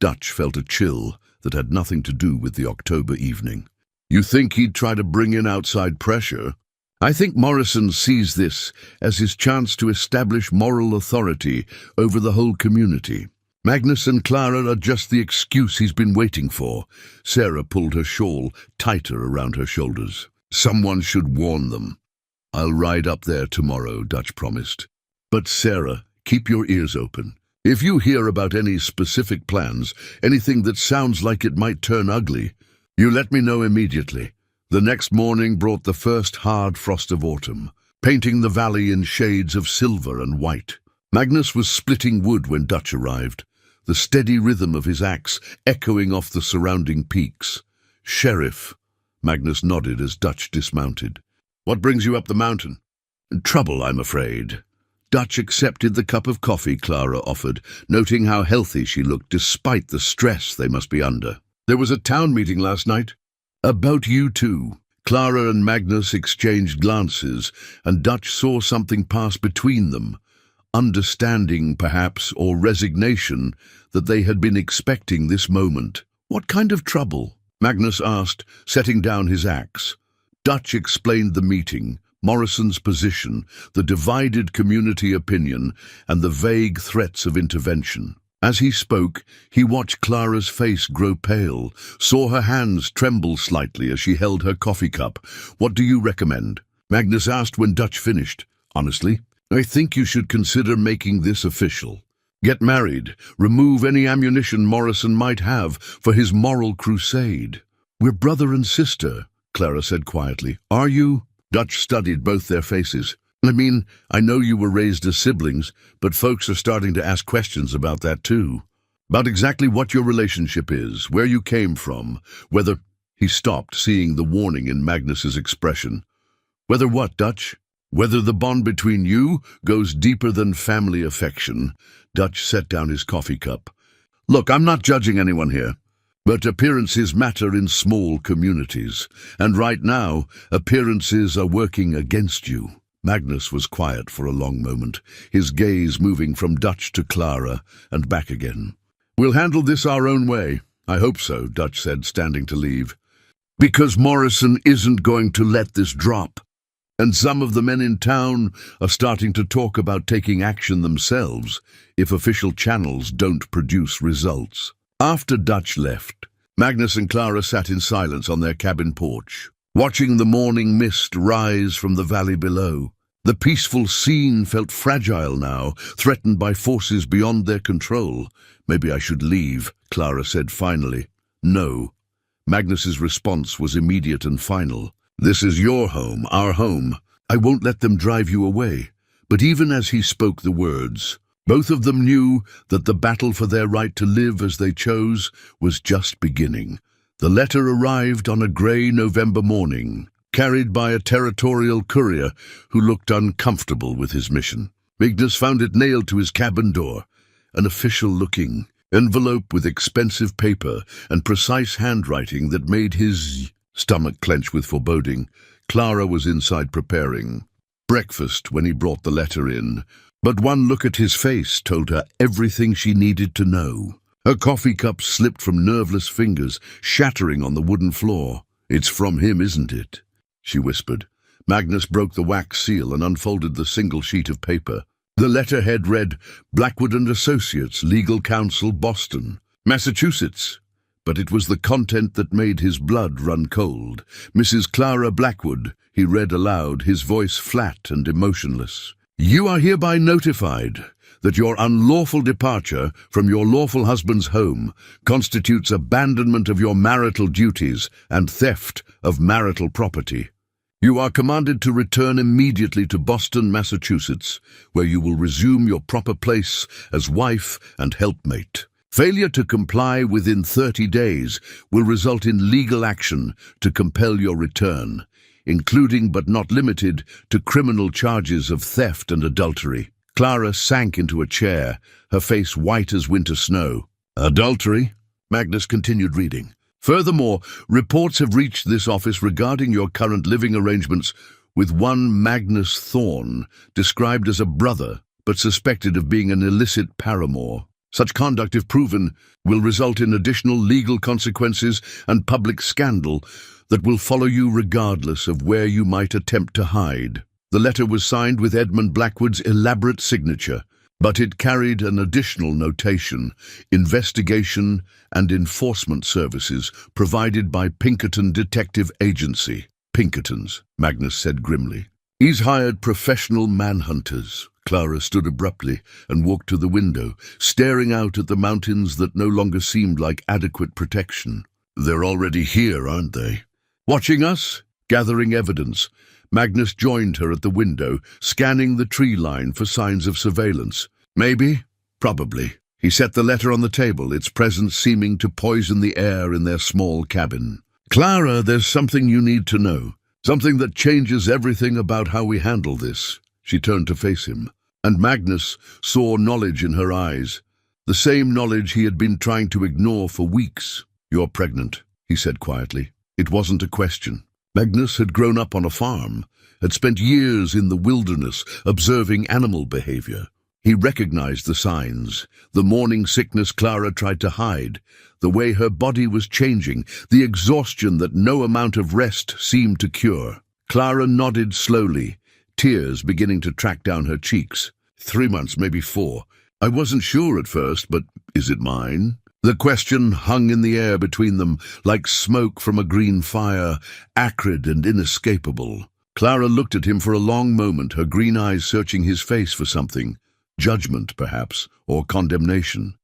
Dutch felt a chill that had nothing to do with the October evening. "You think he'd try to bring in outside pressure?" "I think Morrison sees this as his chance to establish moral authority over the whole community. Magnus and Clara are just the excuse he's been waiting for." Sarah pulled her shawl tighter around her shoulders. "Someone should warn them." "I'll ride up there tomorrow," Dutch promised. "But Sarah, keep your ears open. If you hear about any specific plans, anything that sounds like it might turn ugly, you let me know immediately." The next morning brought the first hard frost of autumn, painting the valley in shades of silver and white. Magnus was splitting wood when Dutch arrived, the steady rhythm of his axe echoing off the surrounding peaks. "Sheriff," Magnus nodded as Dutch dismounted. "What brings you up the mountain?" "Trouble, I'm afraid." Dutch accepted the cup of coffee Clara offered, noting how healthy she looked despite the stress they must be under. "There was a town meeting last night." "About you two." Clara and Magnus exchanged glances, and Dutch saw something pass between them. Understanding, perhaps, or resignation that they had been expecting this moment. "What kind of trouble?" Magnus asked, setting down his axe. Dutch explained the meeting, Morrison's position, the divided community opinion, and the vague threats of intervention. As he spoke, he watched Clara's face grow pale, saw her hands tremble slightly as she held her coffee cup. "What do you recommend?" Magnus asked when Dutch finished. "Honestly, I think you should consider making this official. Get married, remove any ammunition Morrison might have for his moral crusade." "We're brother and sister," Clara said quietly. "Are you?" Dutch studied both their faces. "I mean, I know you were raised as siblings, but folks are starting to ask questions about that too. About exactly what your relationship is, where you came from, whether—" He stopped, seeing the warning in Magnus's expression. "Whether what, Dutch?" "Whether the bond between you goes deeper than family affection." Dutch set down his coffee cup. "Look, I'm not judging anyone here, but appearances matter in small communities, and right now, appearances are working against you." Magnus was quiet for a long moment, his gaze moving from Dutch to Clara and back again. "We'll handle this our own way." "I hope so," Dutch said, standing to leave. "Because Morrison isn't going to let this drop. And some of the men in town are starting to talk about taking action themselves if official channels don't produce results." After Dutch left, Magnus and Clara sat in silence on their cabin porch, watching the morning mist rise from the valley below. The peaceful scene felt fragile now, threatened by forces beyond their control. "Maybe I should leave," Clara said finally. "No." Magnus's response was immediate and final. "This is your home, our home. I won't let them drive you away." But even as he spoke the words, both of them knew that the battle for their right to live as they chose was just beginning. The letter arrived on a grey November morning, carried by a territorial courier who looked uncomfortable with his mission. Magnus found it nailed to his cabin door, an official-looking envelope with expensive paper and precise handwriting that made his stomach clench with foreboding. Clara was inside preparing breakfast when he brought the letter in, but one look at his face told her everything she needed to know. Her coffee cup slipped from nerveless fingers, shattering on the wooden floor. "It's from him, isn't it?" she whispered. Magnus broke the wax seal and unfolded the single sheet of paper. The letterhead read, Blackwood and Associates, Legal Counsel, Boston, Massachusetts. But it was the content that made his blood run cold. Mrs. Clara Blackwood, he read aloud, his voice flat and emotionless. You are hereby notified that your unlawful departure from your lawful husband's home constitutes abandonment of your marital duties and theft of marital property. You are commanded to return immediately to Boston, Massachusetts, where you will resume your proper place as wife and helpmate. Failure to comply within 30 days will result in legal action to compel your return, including but not limited to criminal charges of theft and adultery. Clara sank into a chair, her face white as winter snow. Adultery? Magnus continued reading. Furthermore, reports have reached this office regarding your current living arrangements with one Magnus Thorne, described as a brother, but suspected of being an illicit paramour. Such conduct, if proven, will result in additional legal consequences and public scandal that will follow you regardless of where you might attempt to hide. The letter was signed with Edmund Blackwood's elaborate signature, but it carried an additional notation: investigation and enforcement services provided by Pinkerton Detective Agency. Pinkertons, Magnus said grimly. He's hired professional manhunters. Clara stood abruptly and walked to the window, staring out at the mountains that no longer seemed like adequate protection. They're already here, aren't they? Watching us? Gathering evidence. Magnus joined her at the window, scanning the tree line for signs of surveillance. Maybe? Probably. He set the letter on the table, its presence seeming to poison the air in their small cabin. Clara, there's something you need to know. Something that changes everything about how we handle this. She turned to face him, and Magnus saw knowledge in her eyes, the same knowledge he had been trying to ignore for weeks. You're pregnant, he said quietly. It wasn't a question. Magnus had grown up on a farm, had spent years in the wilderness observing animal behavior. He recognized the signs, the morning sickness Clara tried to hide, the way her body was changing, the exhaustion that no amount of rest seemed to cure. Clara nodded slowly, tears beginning to track down her cheeks. 3 months, maybe 4. I wasn't sure at first, but is it mine? The question hung in the air between them, like smoke from a green fire, acrid and inescapable. Clara looked at him for a long moment, her green eyes searching his face for something. Judgment, perhaps, or condemnation.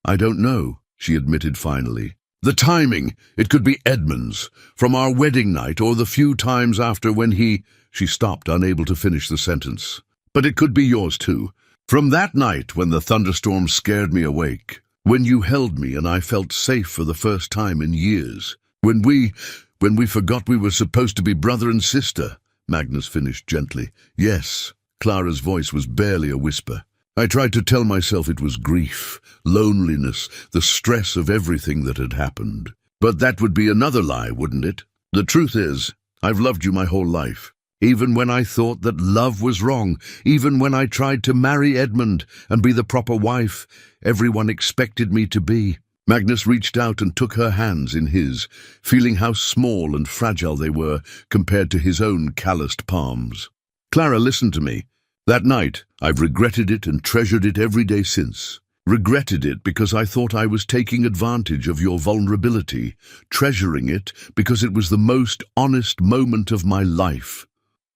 I don't know, she admitted finally. The timing, it could be Edmund's, from our wedding night or the few times after when he... She stopped, unable to finish the sentence. But it could be yours too. From that night when the thunderstorm scared me awake, when you held me and I felt safe for the first time in years, when we forgot we were supposed to be brother and sister, Magnus finished gently. Yes, Clara's voice was barely a whisper. I tried to tell myself it was grief, loneliness, the stress of everything that had happened. But that would be another lie, wouldn't it? The truth is, I've loved you my whole life. Even when I thought that love was wrong, even when I tried to marry Edmund and be the proper wife everyone expected me to be. Magnus reached out and took her hands in his, feeling how small and fragile they were compared to his own calloused palms. Clara, listen to me. That night, I've regretted it and treasured it every day since. Regretted it because I thought I was taking advantage of your vulnerability, treasuring it because it was the most honest moment of my life.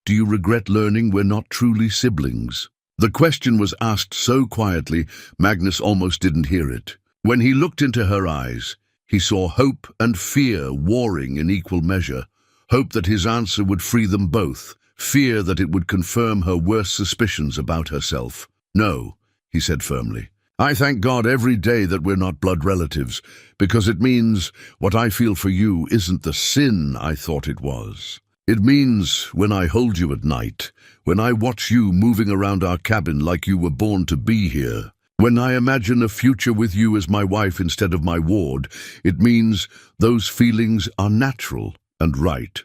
Do you regret learning we're not truly siblings? The question was asked so quietly, Magnus almost didn't hear it. When he looked into her eyes, he saw hope and fear warring in equal measure. Hope that his answer would free them both. Fear that it would confirm her worst suspicions about herself. No, he said firmly. I thank God every day that we're not blood relatives, because it means what I feel for you isn't the sin I thought it was. It means when I hold you at night, when I watch you moving around our cabin like you were born to be here, when I imagine a future with you as my wife instead of my ward, it means those feelings are natural and right.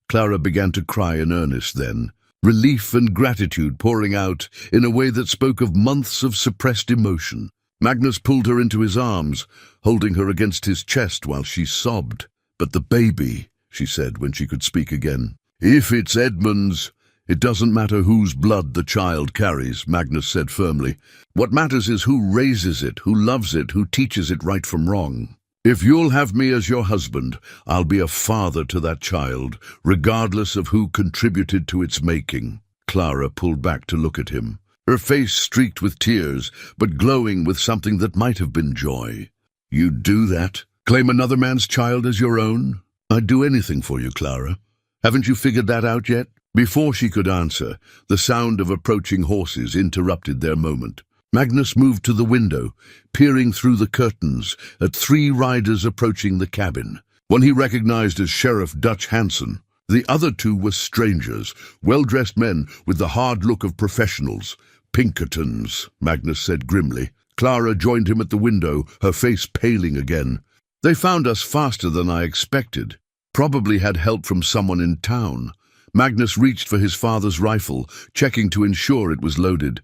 Clara began to cry in earnest then, relief and gratitude pouring out in a way that spoke of months of suppressed emotion. Magnus pulled her into his arms, holding her against his chest while she sobbed. But the baby, she said when she could speak again. If it's Edmund's, It doesn't matter whose blood the child carries, Magnus said firmly. What matters is who raises it, who loves it, who teaches it right from wrong. If you'll have me as your husband, I'll be a father to that child, regardless of who contributed to its making. Clara pulled back to look at him, her face streaked with tears, but glowing with something that might have been joy. You'd do that? Claim another man's child as your own? I'd do anything for you, Clara. Haven't you figured that out yet? Before she could answer, the sound of approaching horses interrupted their moment. Magnus moved to the window, peering through the curtains at 3 riders approaching the cabin. One he recognized as Sheriff Dutch Hansen. The other 2 were strangers, well-dressed men with the hard look of professionals. Pinkertons, Magnus said grimly. Clara joined him at the window, her face paling again. They found us faster than I expected. Probably had help from someone in town. Magnus reached for his father's rifle, checking to ensure it was loaded.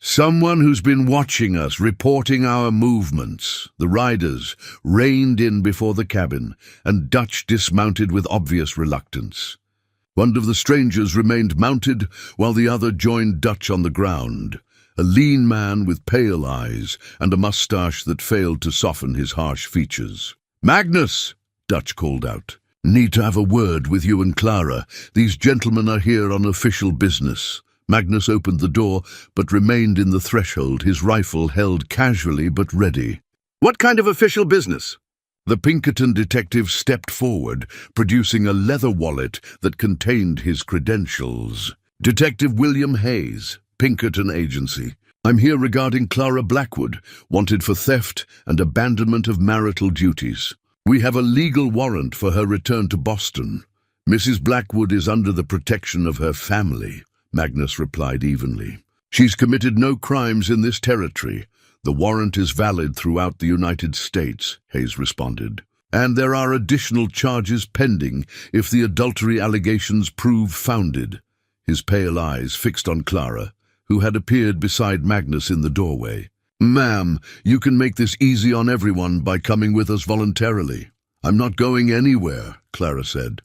Someone who's been watching us, reporting our movements. The riders reined in before the cabin, and Dutch dismounted with obvious reluctance. One of the strangers remained mounted, while the other joined Dutch on the ground. A lean man with pale eyes and a mustache that failed to soften his harsh features. "Magnus!" Dutch called out. "Need to have a word with you and Clara. These gentlemen are here on official business." Magnus opened the door, but remained in the threshold, his rifle held casually but ready. "What kind of official business?" The Pinkerton detective stepped forward, producing a leather wallet that contained his credentials. "Detective William Hayes, Pinkerton Agency. I'm here regarding Clara Blackwood, wanted for theft and abandonment of marital duties. We have a legal warrant for her return to Boston. Mrs. Blackwood is under the protection of her family," Magnus replied evenly. "She's committed no crimes in this territory. The warrant is valid throughout the United States," Hayes responded. "And there are additional charges pending if the adultery allegations prove founded." His pale eyes fixed on Clara, who had appeared beside Magnus in the doorway. "Ma'am, you can make this easy on everyone by coming with us voluntarily." "I'm not going anywhere," Clara said,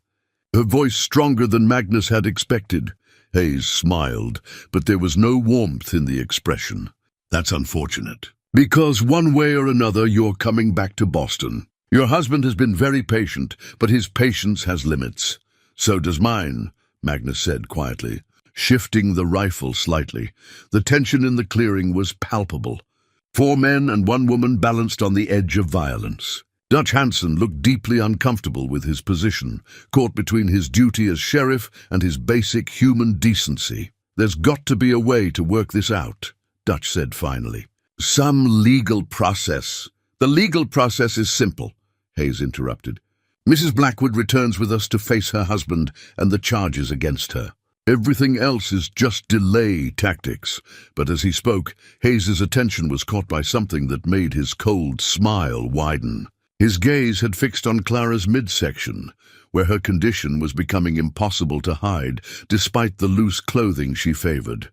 her voice stronger than Magnus had expected. Hayes smiled, but there was no warmth in the expression. "That's unfortunate. Because one way or another you're coming back to Boston. Your husband has been very patient, but his patience has limits. So does mine," Magnus said quietly, shifting the rifle slightly. The tension in the clearing was palpable. 4 men and 1 woman balanced on the edge of violence. Dutch Hansen looked deeply uncomfortable with his position, caught between his duty as sheriff and his basic human decency. "There's got to be a way to work this out," Dutch said finally. "Some legal process." "The legal process is simple," Hayes interrupted. "Mrs. Blackwood returns with us to face her husband and the charges against her. Everything else is just delay tactics." But as he spoke, Hayes's attention was caught by something that made his cold smile widen. His gaze had fixed on Clara's midsection, where her condition was becoming impossible to hide, despite the loose clothing she favored.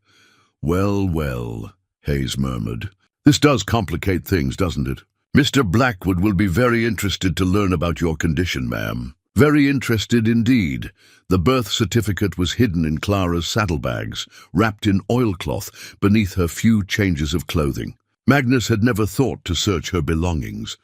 "Well, well," Hayes murmured. "This does complicate things, doesn't it? Mr. Blackwood will be very interested to learn about your condition, ma'am. Very interested indeed." The birth certificate was hidden in Clara's saddlebags, wrapped in oilcloth beneath her few changes of clothing. Magnus had never thought to search her belongings.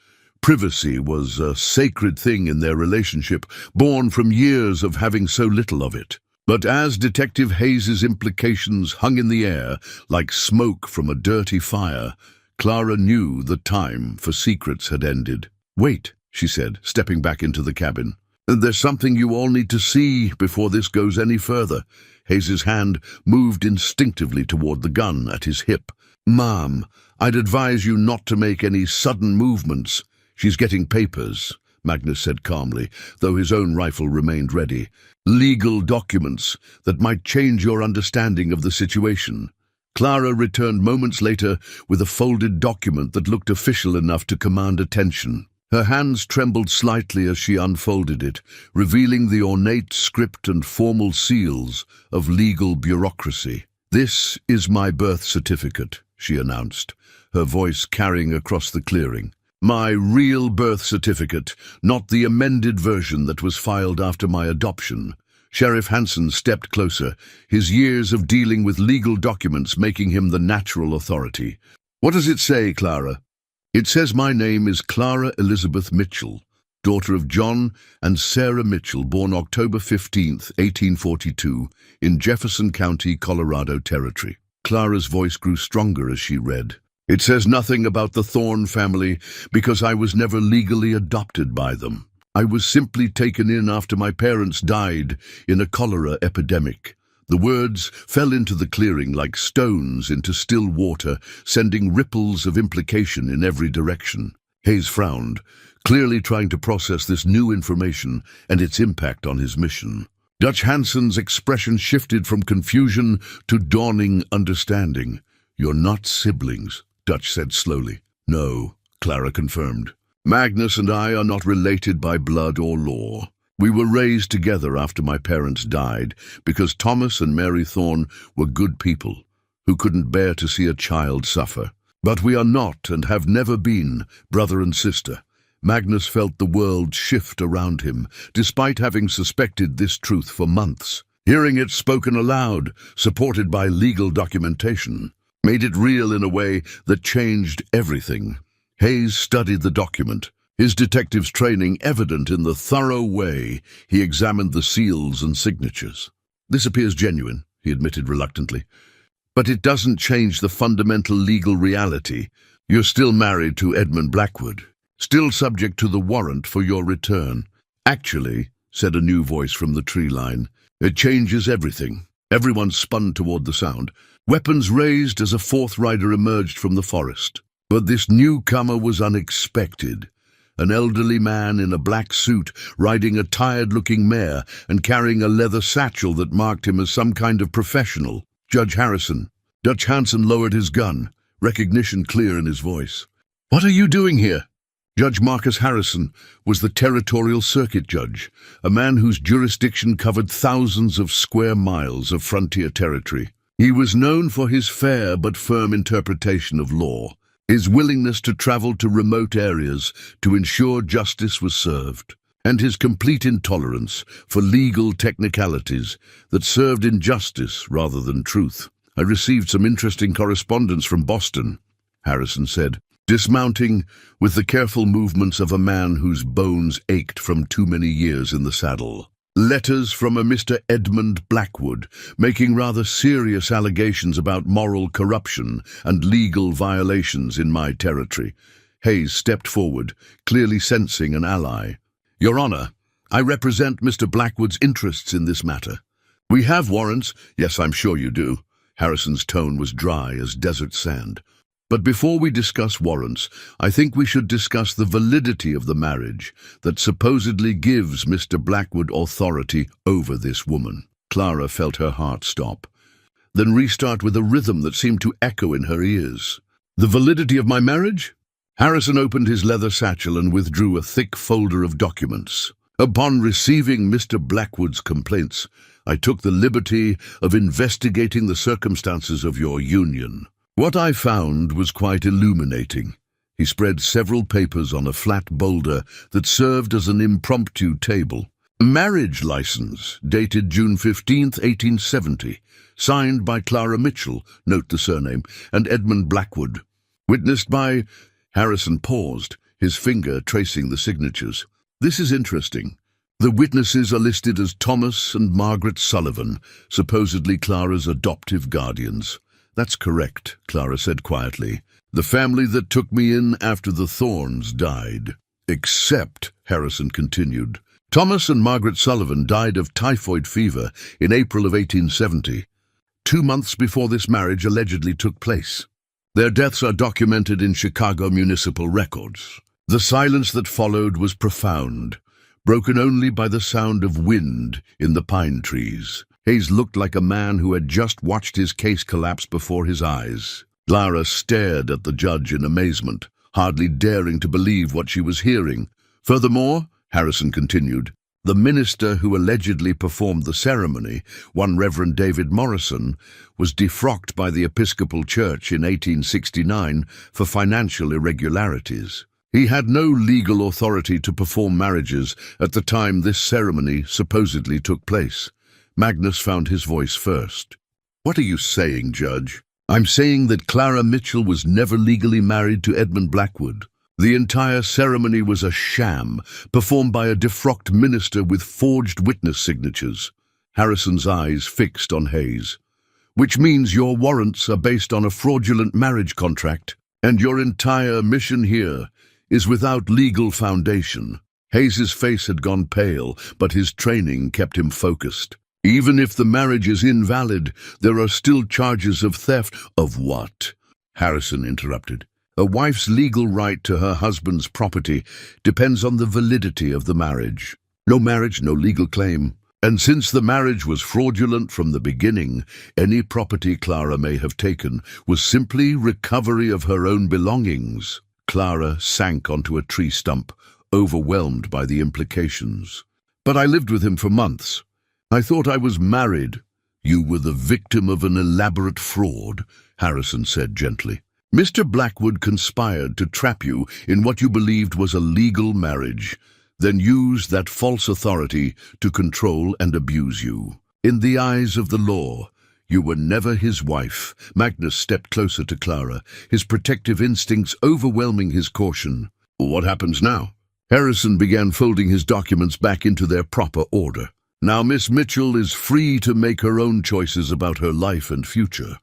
Privacy was a sacred thing in their relationship, born from years of having so little of it. But as Detective Hayes's implications hung in the air like smoke from a dirty fire, Clara knew the time for secrets had ended. "Wait," she said, stepping back into the cabin. "There's something you all need to see before this goes any further." Hayes's hand moved instinctively toward the gun at his hip. "Ma'am, I'd advise you not to make any sudden movements." "She's getting papers," Magnus said calmly, though his own rifle remained ready. "Legal documents that might change your understanding of the situation." Clara returned moments later with a folded document that looked official enough to command attention. Her hands trembled slightly as she unfolded it, revealing the ornate script and formal seals of legal bureaucracy. "This is my birth certificate," she announced, her voice carrying across the clearing. "My real birth certificate, not the amended version that was filed after my adoption." Sheriff Hansen stepped closer, his years of dealing with legal documents making him the natural authority. "What does it say, Clara?" "It says my name is Clara Elizabeth Mitchell, daughter of John and Sarah Mitchell, born October 15th, 1842, in Jefferson County, Colorado Territory." Clara's voice grew stronger as she read. "It says nothing about the Thorne family because I was never legally adopted by them. I was simply taken in after my parents died in a cholera epidemic." The words fell into the clearing like stones into still water, sending ripples of implication in every direction. Hayes frowned, clearly trying to process this new information and its impact on his mission. Dutch Hansen's expression shifted from confusion to dawning understanding. "You're not siblings," Dutch said slowly. "No," Clara confirmed. "Magnus and I are not related by blood or law. We were raised together after my parents died because Thomas and Mary Thorne were good people who couldn't bear to see a child suffer. But we are not and have never been brother and sister." Magnus felt the world shift around him, despite having suspected this truth for months. Hearing it spoken aloud, supported by legal documentation, made it real in a way that changed everything. Hayes studied the document, his detective's training evident in the thorough way he examined the seals and signatures. "This appears genuine," he admitted reluctantly. "But it doesn't change the fundamental legal reality. You're still married to Edmund Blackwood, still subject to the warrant for your return." "Actually," said a new voice from the tree line, "it changes everything." Everyone spun toward the sound, weapons raised as a fourth rider emerged from the forest. But this newcomer was unexpected. An elderly man in a black suit, riding a tired-looking mare and carrying a leather satchel that marked him as some kind of professional. "Judge Harrison." Dutch Hansen lowered his gun, recognition clear in his voice. "What are you doing here?" Judge Marcus Harrison was the territorial circuit judge, a man whose jurisdiction covered thousands of square miles of frontier territory. He was known for his fair but firm interpretation of law, his willingness to travel to remote areas to ensure justice was served, and his complete intolerance for legal technicalities that served injustice rather than truth. "I received some interesting correspondence from Boston," Harrison said, dismounting with the careful movements of a man whose bones ached from too many years in the saddle. "Letters from a Mr. Edmund Blackwood, making rather serious allegations about moral corruption and legal violations in my territory." Hayes stepped forward, clearly sensing an ally. "Your Honor, I represent Mr. Blackwood's interests in this matter." "We have warrants." "Yes, I'm sure you do." Harrison's tone was dry as desert sand. "But before we discuss warrants, I think we should discuss the validity of the marriage that supposedly gives Mr. Blackwood authority over this woman." Clara felt her heart stop, then restart with a rhythm that seemed to echo in her ears. "The validity of my marriage?" Harrison opened his leather satchel and withdrew a thick folder of documents. "Upon receiving Mr. Blackwood's complaints, I took the liberty of investigating the circumstances of your union. What I found was quite illuminating." He spread several papers on a flat boulder that served as an impromptu table. "Marriage license, dated June 15th, 1870, signed by Clara Mitchell," note the surname, "and Edmund Blackwood. Witnessed by—" Harrison paused, his finger tracing the signatures. "This is interesting. The witnesses are listed as Thomas and Margaret Sullivan, supposedly Clara's adoptive guardians." "That's correct," Clara said quietly. "The family that took me in after the Thornes died." "Except," Harrison continued, "Thomas and Margaret Sullivan died of typhoid fever in April of 1870, 2 months before this marriage allegedly took place. Their deaths are documented in Chicago municipal records." The silence that followed was profound, broken only by the sound of wind in the pine trees. Hayes looked like a man who had just watched his case collapse before his eyes. Clara stared at the judge in amazement, hardly daring to believe what she was hearing. "Furthermore," Harrison continued, "the minister who allegedly performed the ceremony, one Reverend David Morrison, was defrocked by the Episcopal Church in 1869 for financial irregularities. He had no legal authority to perform marriages at the time this ceremony supposedly took place. Magnus found his voice first. "What are you saying, Judge?" "I'm saying that Clara Mitchell was never legally married to Edmund Blackwood. The entire ceremony was a sham, performed by a defrocked minister with forged witness signatures." Harrison's eyes fixed on Hayes. "Which means your warrants are based on a fraudulent marriage contract, and your entire mission here is without legal foundation." Hayes's face had gone pale, but his training kept him focused. "Even if the marriage is invalid, there are still charges of theft." "Of what?" Harrison interrupted. "A wife's legal right to her husband's property depends on the validity of the marriage. No marriage, no legal claim. And since the marriage was fraudulent from the beginning, any property Clara may have taken was simply recovery of her own belongings." Clara sank onto a tree stump, overwhelmed by the implications. "But I lived with him for months. I thought I was married." "You were the victim of an elaborate fraud," Harrison said gently. "Mr. Blackwood conspired to trap you in what you believed was a legal marriage, then used that false authority to control and abuse you. In the eyes of the law, you were never his wife." Magnus stepped closer to Clara, his protective instincts overwhelming his caution. "What happens now?" Harrison began folding his documents back into their proper order. "Now Miss Mitchell is free to make her own choices about her life and future.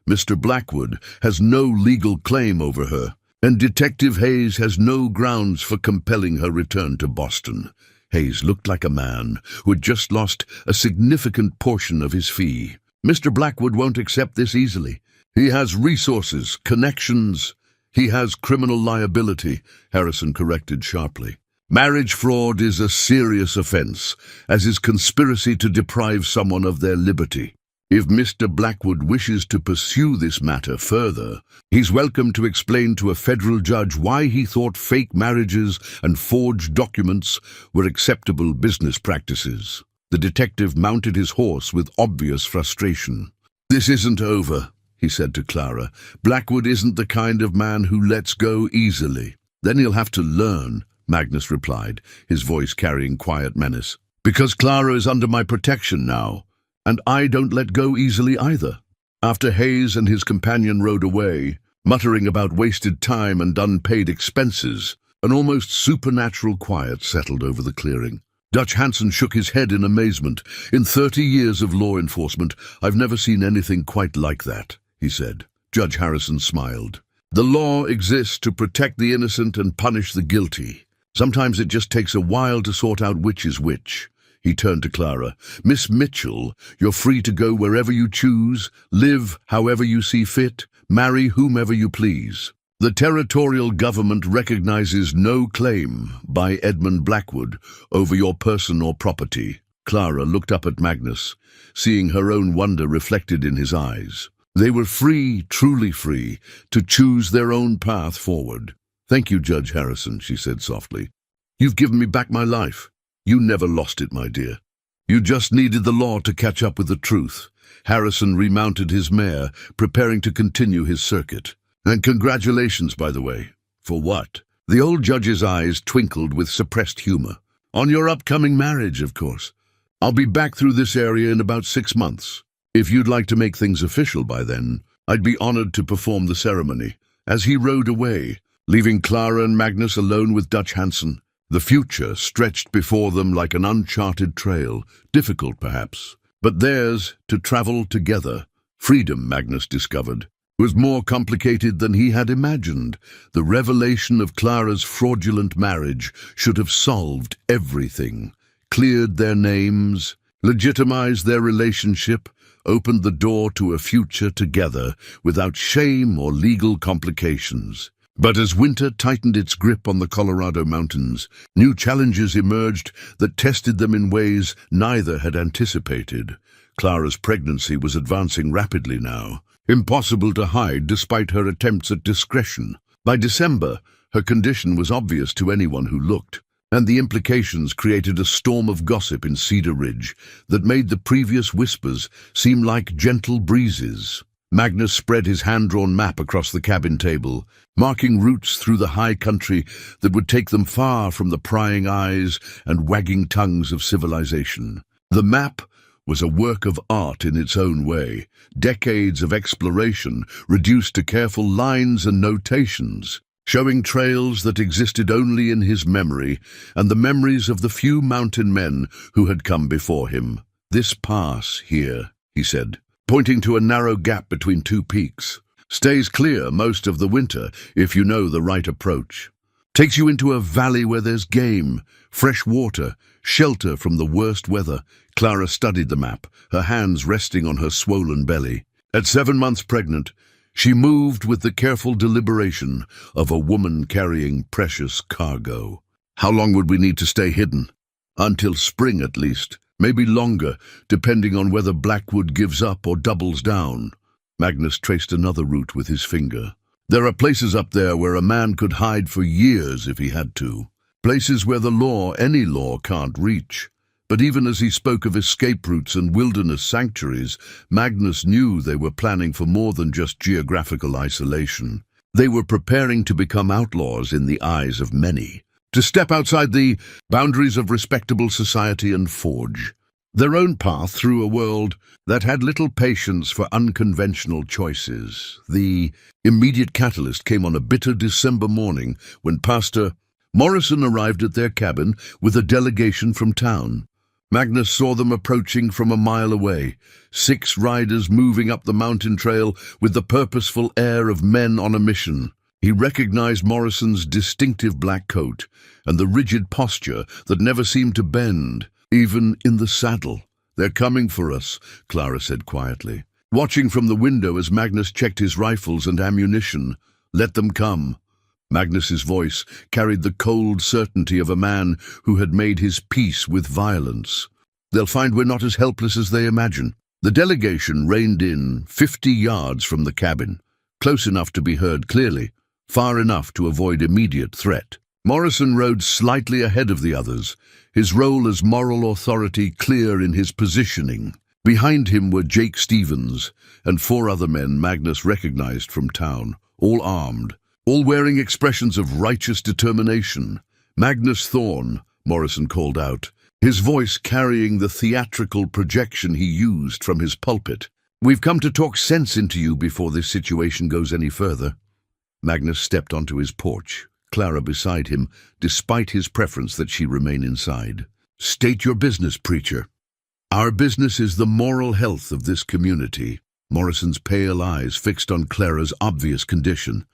Mr. Blackwood has no legal claim over her, and Detective Hayes has no grounds for compelling her return to Boston." Hayes looked like a man who had just lost a significant portion of his fee. "Mr. Blackwood won't accept this easily. He has resources, connections. He has criminal liability," Harrison corrected sharply. "Marriage fraud is a serious offense, as is conspiracy to deprive someone of their liberty. If Mr. Blackwood wishes to pursue this matter further, he's welcome to explain to a federal judge why he thought fake marriages and forged documents were acceptable business practices." The detective mounted his horse with obvious frustration. "This isn't over," he said to Clara. "Blackwood isn't the kind of man who lets go easily." "Then he'll have to learn," Magnus replied, his voice carrying quiet menace. "Because Clara is under my protection now, and I don't let go easily either." After Hayes and his companion rode away, muttering about wasted time and unpaid expenses, an almost supernatural quiet settled over the clearing. Dutch Hansen shook his head in amazement. "In 30 years of law enforcement, I've never seen anything quite like that," he said. Judge Harrison smiled. "The law exists to protect the innocent and punish the guilty. Sometimes it just takes a while to sort out which is which." He turned to Clara. "Miss Mitchell, you're free to go wherever you choose, live however you see fit, marry whomever you please. The territorial government recognizes no claim by Edmund Blackwood over your person or property." Clara looked up at Magnus, seeing her own wonder reflected in his eyes. They were free, truly free, to choose their own path forward. "Thank you, Judge Harrison," she said softly. "You've given me back my life. You never lost it, my dear. You just needed the law to catch up with the truth." Harrison remounted his mare, preparing to continue his circuit. "And congratulations, by the way." "For what?" The old judge's eyes twinkled with suppressed humor. "On your upcoming marriage, of course. I'll be back through this area in about 6 months. If you'd like to make things official by then, I'd be honored to perform the ceremony." As he rode away, leaving Clara and Magnus alone with Dutch Hansen, the future stretched before them like an uncharted trail, difficult perhaps, but theirs to travel together. Freedom, Magnus discovered, was more complicated than he had imagined. The revelation of Clara's fraudulent marriage should have solved everything, cleared their names, legitimized their relationship, opened the door to a future together without shame or legal complications. But as winter tightened its grip on the Colorado mountains, new challenges emerged that tested them in ways neither had anticipated. Clara's pregnancy was advancing rapidly now, impossible to hide despite her attempts at discretion. By December, her condition was obvious to anyone who looked, and the implications created a storm of gossip in Cedar Ridge that made the previous whispers seem like gentle breezes. Magnus spread his hand-drawn map across the cabin table, marking routes through the high country that would take them far from the prying eyes and wagging tongues of civilization. The map was a work of art in its own way, decades of exploration reduced to careful lines and notations, showing trails that existed only in his memory and the memories of the few mountain men who had come before him. "This pass here," he said, pointing to a narrow gap between two peaks, "stays clear most of the winter if you know the right approach. Takes you into a valley where there's game, fresh water, shelter from the worst weather." Clara studied the map, her hands resting on her swollen belly. At 7 months pregnant, she moved with the careful deliberation of a woman carrying precious cargo. "How long would we need to stay hidden?" "Until spring at least, maybe longer, depending on whether Blackwood gives up or doubles down." Magnus traced another route with his finger. "There are places up there where a man could hide for years if he had to. Places where the law, any law, can't reach." But even as he spoke of escape routes and wilderness sanctuaries, Magnus knew they were planning for more than just geographical isolation. They were preparing to become outlaws in the eyes of many, to step outside the boundaries of respectable society and forge their own path through a world that had little patience for unconventional choices. The immediate catalyst came on a bitter December morning when Pastor Morrison arrived at their cabin with a delegation from town. Magnus saw them approaching from a mile away, 6 riders moving up the mountain trail with the purposeful air of men on a mission. He recognized Morrison's distinctive black coat and the rigid posture that never seemed to bend, even in the saddle. "They're coming for us," Clara said quietly, watching from the window as Magnus checked his rifles and ammunition. "Let them come." Magnus's voice carried the cold certainty of a man who had made his peace with violence. "They'll find we're not as helpless as they imagine." The delegation reined in 50 yards from the cabin, close enough to be heard clearly, far enough to avoid immediate threat. Morrison rode slightly ahead of the others, his role as moral authority clear in his positioning. Behind him were Jake Stevens and 4 other men Magnus recognized from town, all armed, all wearing expressions of righteous determination. "Magnus Thorne," Morrison called out, his voice carrying the theatrical projection he used from his pulpit. "We've come to talk sense into you before this situation goes any further." Magnus stepped onto his porch, Clara beside him, despite his preference that she remain inside. "State your business, preacher." "Our business is the moral health of this community." Morrison's pale eyes fixed on Clara's obvious condition.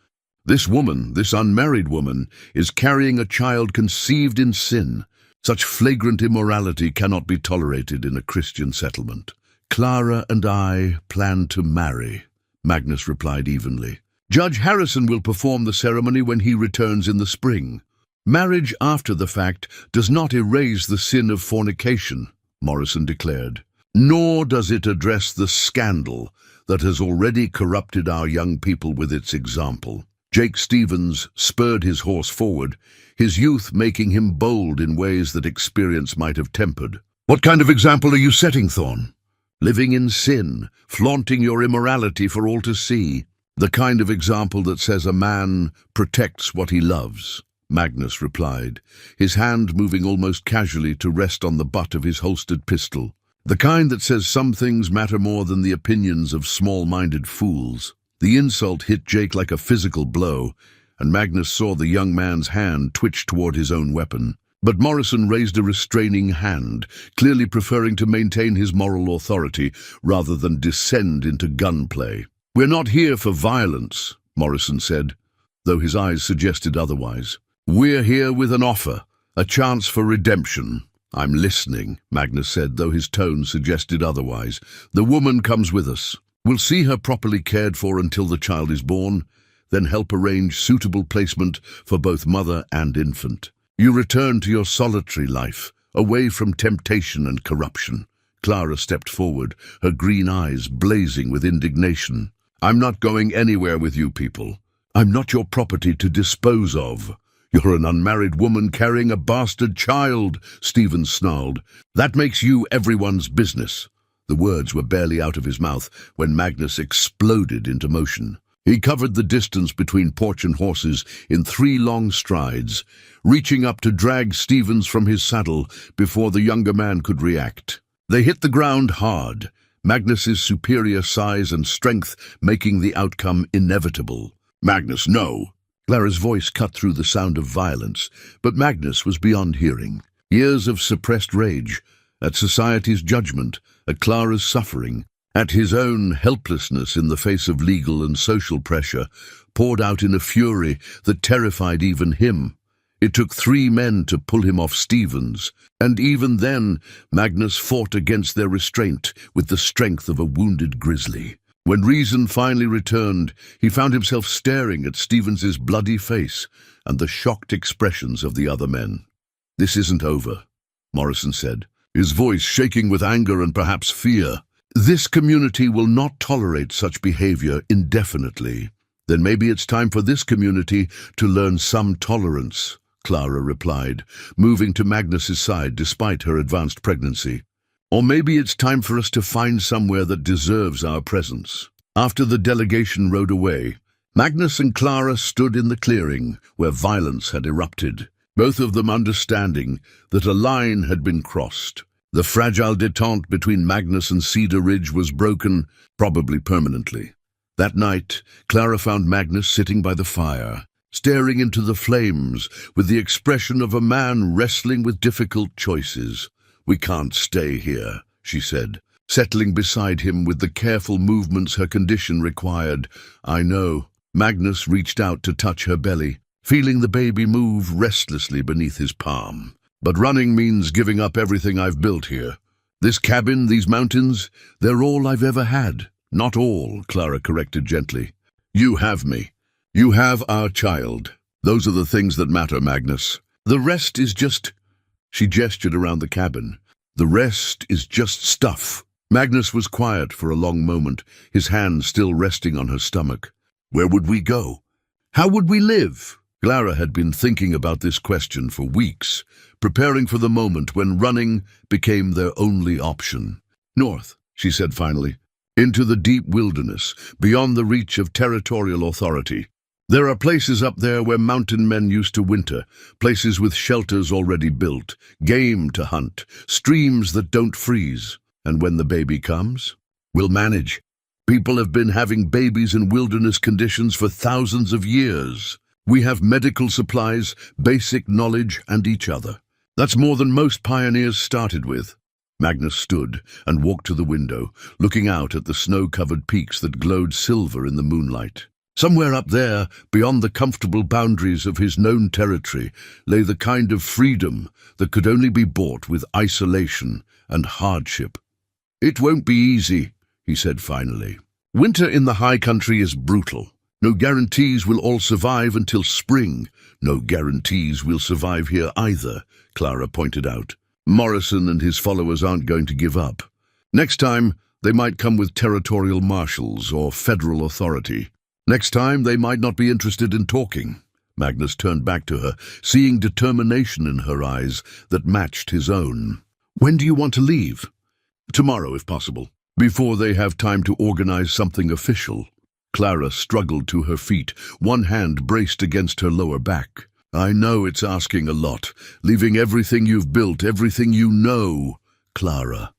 "This woman, this unmarried woman, is carrying a child conceived in sin. Such flagrant immorality cannot be tolerated in a Christian settlement." "Clara and I plan to marry," Magnus replied evenly. "Judge Harrison will perform the ceremony when he returns in the spring. Marriage after the fact does not erase the sin of fornication," Morrison declared. "Nor does it address the scandal that has already corrupted our young people with its example." Jake Stevens spurred his horse forward, his youth making him bold in ways that experience might have tempered. "What kind of example are you setting, Thorne?" "Living in sin, flaunting your immorality for all to see. The kind of example that says a man protects what he loves," Magnus replied, his hand moving almost casually to rest on the butt of his holstered pistol. "The kind that says some things matter more than the opinions of small-minded fools." The insult hit Jake like a physical blow, and Magnus saw the young man's hand twitch toward his own weapon. But Morrison raised a restraining hand, clearly preferring to maintain his moral authority rather than descend into gunplay. "We're not here for violence," Morrison said, though his eyes suggested otherwise. "We're here with an offer, a chance for redemption." "I'm listening," Magnus said, though his tone suggested otherwise. "The woman comes with us. We'll see her properly cared for until the child is born, then help arrange suitable placement for both mother and infant. You return to your solitary life, away from temptation and corruption." Clara stepped forward, her green eyes blazing with indignation. "I'm not going anywhere with you people. I'm not your property to dispose of." "You're an unmarried woman carrying a bastard child," Stevens snarled. "That makes you everyone's business." The words were barely out of his mouth when Magnus exploded into motion. He covered the distance between porch and horses in 3 long strides, reaching up to drag Stevens from his saddle before the younger man could react. They hit the ground hard, Magnus's superior size and strength making the outcome inevitable. "Magnus, no!" Clara's voice cut through the sound of violence, but Magnus was beyond hearing. Years of suppressed rage, at society's judgment, at Clara's suffering, at his own helplessness in the face of legal and social pressure, poured out in a fury that terrified even him. It took 3 men to pull him off Stevens, and even then Magnus fought against their restraint with the strength of a wounded grizzly. When reason finally returned, he found himself staring at Stevens's bloody face and the shocked expressions of the other men. "This isn't over," Morrison said, his voice shaking with anger and perhaps fear. "This community will not tolerate such behavior indefinitely. Then maybe it's time for this community to learn some tolerance," Clara replied, moving to Magnus's side despite her advanced pregnancy. "Or maybe it's time for us to find somewhere that deserves our presence." After the delegation rode away, Magnus and Clara stood in the clearing where violence had erupted, both of them understanding that a line had been crossed. The fragile détente between Magnus and Cedar Ridge was broken, probably permanently. That night, Clara found Magnus sitting by the fire, staring into the flames with the expression of a man wrestling with difficult choices. "We can't stay here," she said, settling beside him with the careful movements her condition required. "I know." Magnus reached out to touch her belly, feeling the baby move restlessly beneath his palm. "But running means giving up everything I've built here. This cabin, these mountains, they're all I've ever had." "Not all," Clara corrected gently. "You have me. You have our child. Those are the things that matter, Magnus. The rest is just—" She gestured around the cabin. "The rest is just stuff." Magnus was quiet for a long moment, his hand still resting on her stomach. "Where would we go? How would we live?" Clara had been thinking about this question for weeks, preparing for the moment when running became their only option. "North," she said finally, "into the deep wilderness, beyond the reach of territorial authority. There are places up there where mountain men used to winter, places with shelters already built, game to hunt, streams that don't freeze. And when the baby comes, we'll manage. People have been having babies in wilderness conditions for thousands of years. We have medical supplies, basic knowledge, and each other. That's more than most pioneers started with." Magnus stood and walked to the window, looking out at the snow-covered peaks that glowed silver in the moonlight. Somewhere up there, beyond the comfortable boundaries of his known territory, lay the kind of freedom that could only be bought with isolation and hardship. "It won't be easy," he said finally. "Winter in the high country is brutal. No guarantees we'll all survive until spring. No guarantees we'll survive here either," Clara pointed out. "Morrison and his followers aren't going to give up. Next time, they might come with territorial marshals or federal authority. Next time, they might not be interested in talking." Magnus turned back to her, seeing determination in her eyes that matched his own. "When do you want to leave?" "Tomorrow, if possible, before they have time to organize something official." Clara struggled to her feet, one hand braced against her lower back. "I know it's asking a lot, leaving everything you've built, everything you know." "Clara."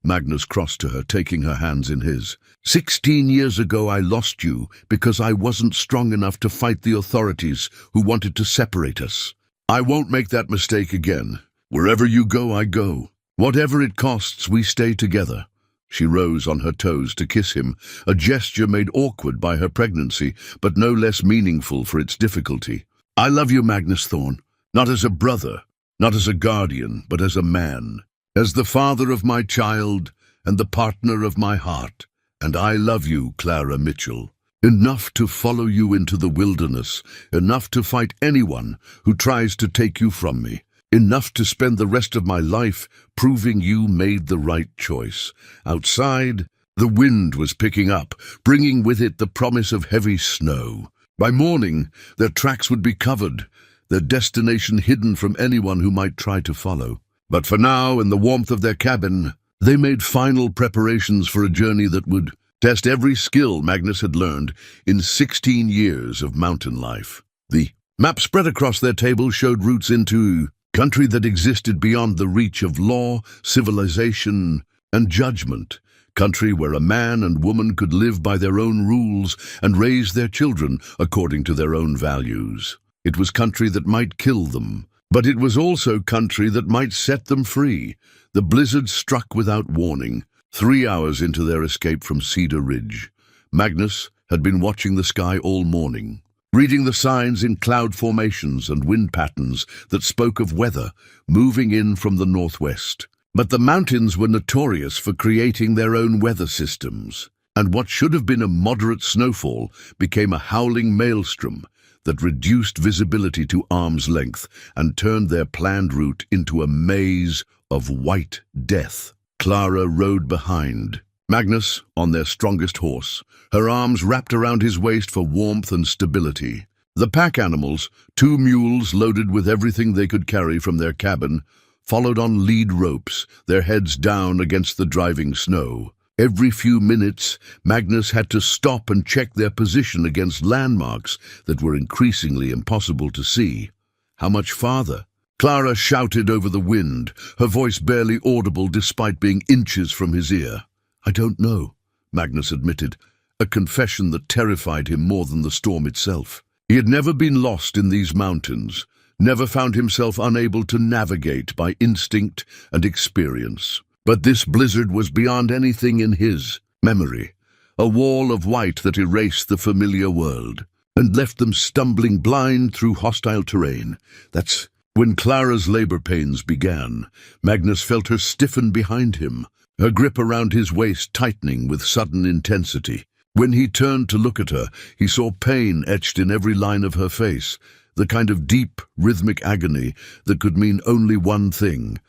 Magnus crossed to her, taking her hands in his. 16 years ago I lost you because I wasn't strong enough to fight the authorities who wanted to separate us. I won't make that mistake again. Wherever you go, I go. Whatever it costs, we stay together." She rose on her toes to kiss him, a gesture made awkward by her pregnancy, but no less meaningful for its difficulty. "I love you, Magnus Thorne, not as a brother, not as a guardian, but as a man, as the father of my child and the partner of my heart. And I love you, Clara Mitchell, enough to follow you into the wilderness, enough to fight anyone who tries to take you from me, enough to spend the rest of my life proving you made the right choice." Outside, the wind was picking up, bringing with it the promise of heavy snow. By morning, their tracks would be covered, their destination hidden from anyone who might try to follow. But for now, in the warmth of their cabin, they made final preparations for a journey that would test every skill Magnus had learned in 16 years of mountain life. The map spread across their table showed routes into country that existed beyond the reach of law, civilization, and judgment, country where a man and woman could live by their own rules and raise their children according to their own values. It was country that might kill them, but it was also country that might set them free. The blizzard struck without warning, 3 hours into their escape from Cedar Ridge. Magnus had been watching the sky all morning, reading the signs in cloud formations and wind patterns that spoke of weather moving in from the northwest. But the mountains were notorious for creating their own weather systems, and what should have been a moderate snowfall became a howling maelstrom that reduced visibility to arm's length and turned their planned route into a maze of white death. Clara rode behind, Magnus on their strongest horse, her arms wrapped around his waist for warmth and stability. The pack animals, 2 mules loaded with everything they could carry from their cabin, followed on lead ropes, their heads down against the driving snow. Every few minutes, Magnus had to stop and check their position against landmarks that were increasingly impossible to see. How much farther? Clara shouted over the wind, her voice barely audible despite being inches from his ear. "I don't know," Magnus admitted, a confession that terrified him more than the storm itself. He had never been lost in these mountains, never found himself unable to navigate by instinct and experience. But this blizzard was beyond anything in his memory, a wall of white that erased the familiar world and left them stumbling blind through hostile terrain. That's when Clara's labor pains began. Magnus felt her stiffen behind him, her grip around his waist tightening with sudden intensity. When he turned to look at her, he saw pain etched in every line of her face, the kind of deep, rhythmic agony that could mean only one thing.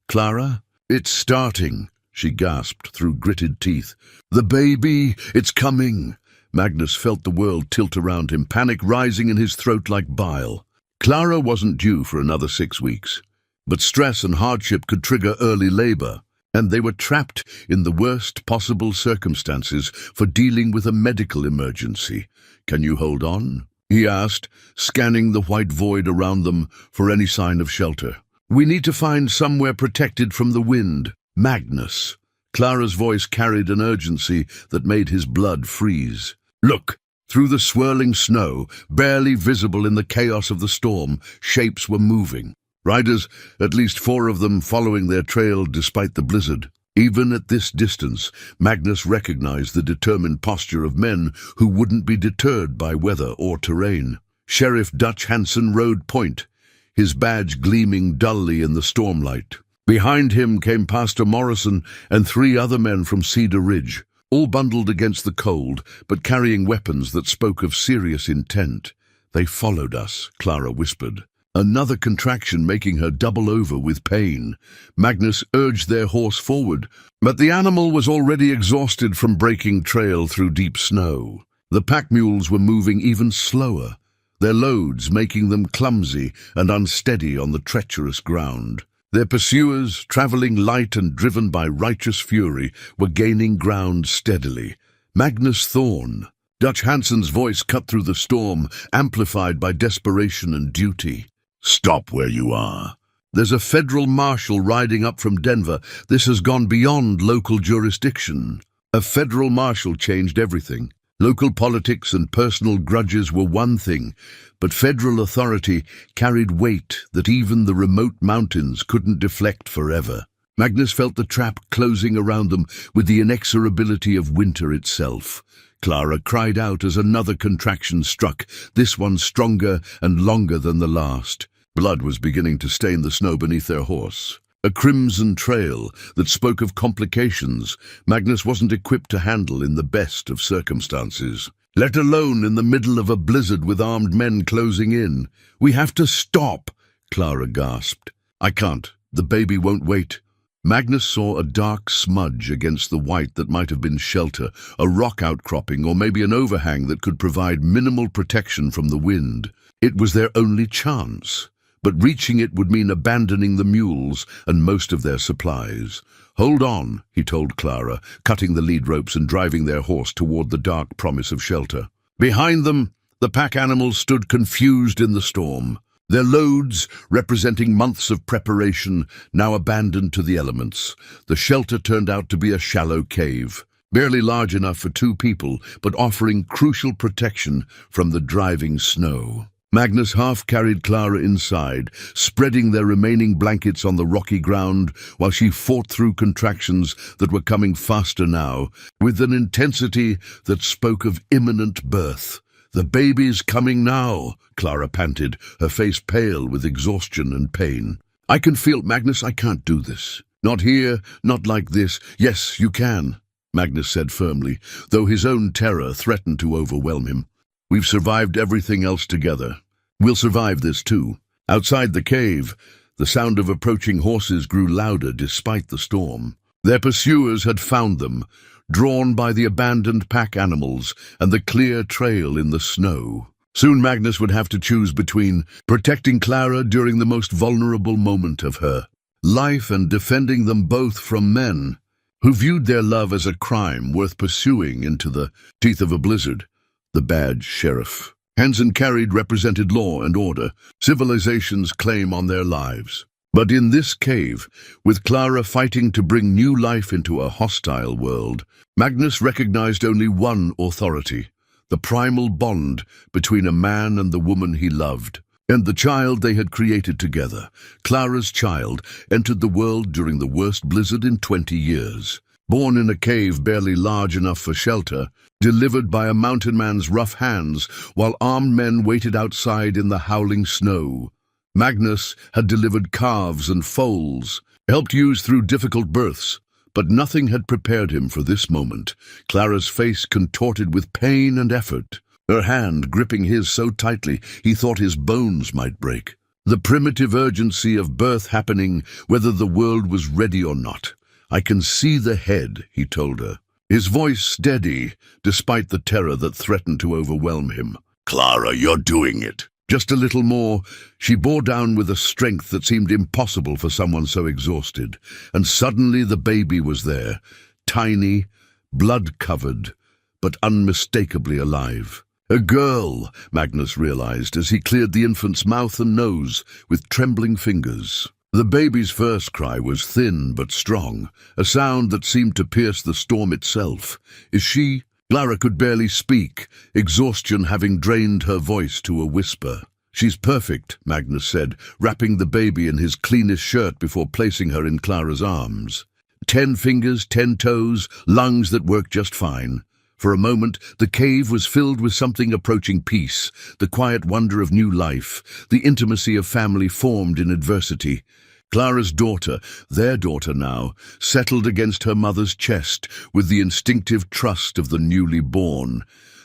"Clara, it's starting," she gasped through gritted teeth. "The baby, it's coming." Magnus felt the world tilt around him, panic rising in his throat like bile. Clara wasn't due for another 6 weeks, but stress and hardship could trigger early labor, and they were trapped in the worst possible circumstances for dealing with a medical emergency. "Can you hold on?" he asked, scanning the white void around them for any sign of shelter. "We need to find somewhere protected from the wind." "Magnus." Clara's voice carried an urgency that made his blood freeze. "Look!" Through the swirling snow, barely visible in the chaos of the storm, shapes were moving. Riders, at least 4 of them, following their trail despite the blizzard. Even at this distance, Magnus recognized the determined posture of men who wouldn't be deterred by weather or terrain. Sheriff Dutch Hansen rode point, his badge gleaming dully in the stormlight. Behind him came Pastor Morrison and 3 other men from Cedar Ridge, all bundled against the cold, but carrying weapons that spoke of serious intent. "They followed us," Clara whispered, another contraction making her double over with pain. Magnus urged their horse forward, but the animal was already exhausted from breaking trail through deep snow. The pack mules were moving even slower, their loads making them clumsy and unsteady on the treacherous ground. Their pursuers, traveling light and driven by righteous fury, were gaining ground steadily. Magnus Thorne. Dutch Hansen's voice cut through the storm, amplified by desperation and duty. "Stop where you are. There's a federal marshal riding up from Denver. This has gone beyond local jurisdiction." A federal marshal changed everything. Local politics and personal grudges were one thing, but federal authority carried weight that even the remote mountains couldn't deflect forever. Magnus felt the trap closing around them with the inexorability of winter itself. Clara cried out as another contraction struck, this one stronger and longer than the last. Blood was beginning to stain the snow beneath their horse. A crimson trail that spoke of complications Magnus wasn't equipped to handle in the best of circumstances, let alone in the middle of a blizzard with armed men closing in. "We have to stop," Clara gasped. "I can't. The baby won't wait." Magnus saw a dark smudge against the white that might have been shelter, a rock outcropping or maybe an overhang that could provide minimal protection from the wind. It was their only chance. But reaching it would mean abandoning the mules and most of their supplies. "Hold on," he told Clara, cutting the lead ropes and driving their horse toward the dark promise of shelter. Behind them, the pack animals stood confused in the storm. their loads, representing months of preparation, now abandoned to the elements. The shelter turned out to be a shallow cave, barely large enough for two people, but offering crucial protection from the driving snow. Magnus half-carried Clara inside, spreading their remaining blankets on the rocky ground while she fought through contractions that were coming faster now, with an intensity that spoke of imminent birth. "The baby's coming now," Clara panted, her face pale with exhaustion and pain. "I can feel, Magnus, I can't do this. Not here, not like this. Yes, you can," Magnus said firmly, though his own terror threatened to overwhelm him. "We've survived everything else together. We'll survive this too." Outside the cave, the sound of approaching horses grew louder despite the storm. Their pursuers had found them, drawn by the abandoned pack animals and the clear trail in the snow. Soon Magnus would have to choose between protecting Clara during the most vulnerable moment of her life and defending them both from men who viewed their love as a crime worth pursuing into the teeth of a blizzard. The badge sheriff Hansen carried represented law and order, civilization's claim on their lives. But in this cave, with Clara fighting to bring new life into a hostile world, Magnus recognized only one authority, the primal bond between a man and the woman he loved. And the child they had created together, Clara's child, entered the world during the worst blizzard in 20 years. Born in a cave barely large enough for shelter, delivered by a mountain man's rough hands while armed men waited outside in the howling snow. Magnus had delivered calves and foals, helped use through difficult births, but nothing had prepared him for this moment. Clara's face contorted with pain and effort, her hand gripping his so tightly he thought his bones might break. The primitive urgency of birth happening, whether the world was ready or not. "I can see the head," he told her, his voice steady despite the terror that threatened to overwhelm him. "Clara, you're doing it." Just a little more, she bore down with a strength that seemed impossible for someone so exhausted, and suddenly the baby was there, tiny, blood-covered, but unmistakably alive. A girl, Magnus realized as he cleared the infant's mouth and nose with trembling fingers. The baby's first cry was thin but strong, a sound that seemed to pierce the storm itself. "Is she?" Clara could barely speak, exhaustion having drained her voice to a whisper. "She's perfect," Magnus said, wrapping the baby in his cleanest shirt before placing her in Clara's arms. 10 fingers, 10 toes, lungs that worked just fine. For a moment, the cave was filled with something approaching peace, the quiet wonder of new life, the intimacy of family formed in adversity. Clara's daughter, their daughter now, settled against her mother's chest with the instinctive trust of the newly born.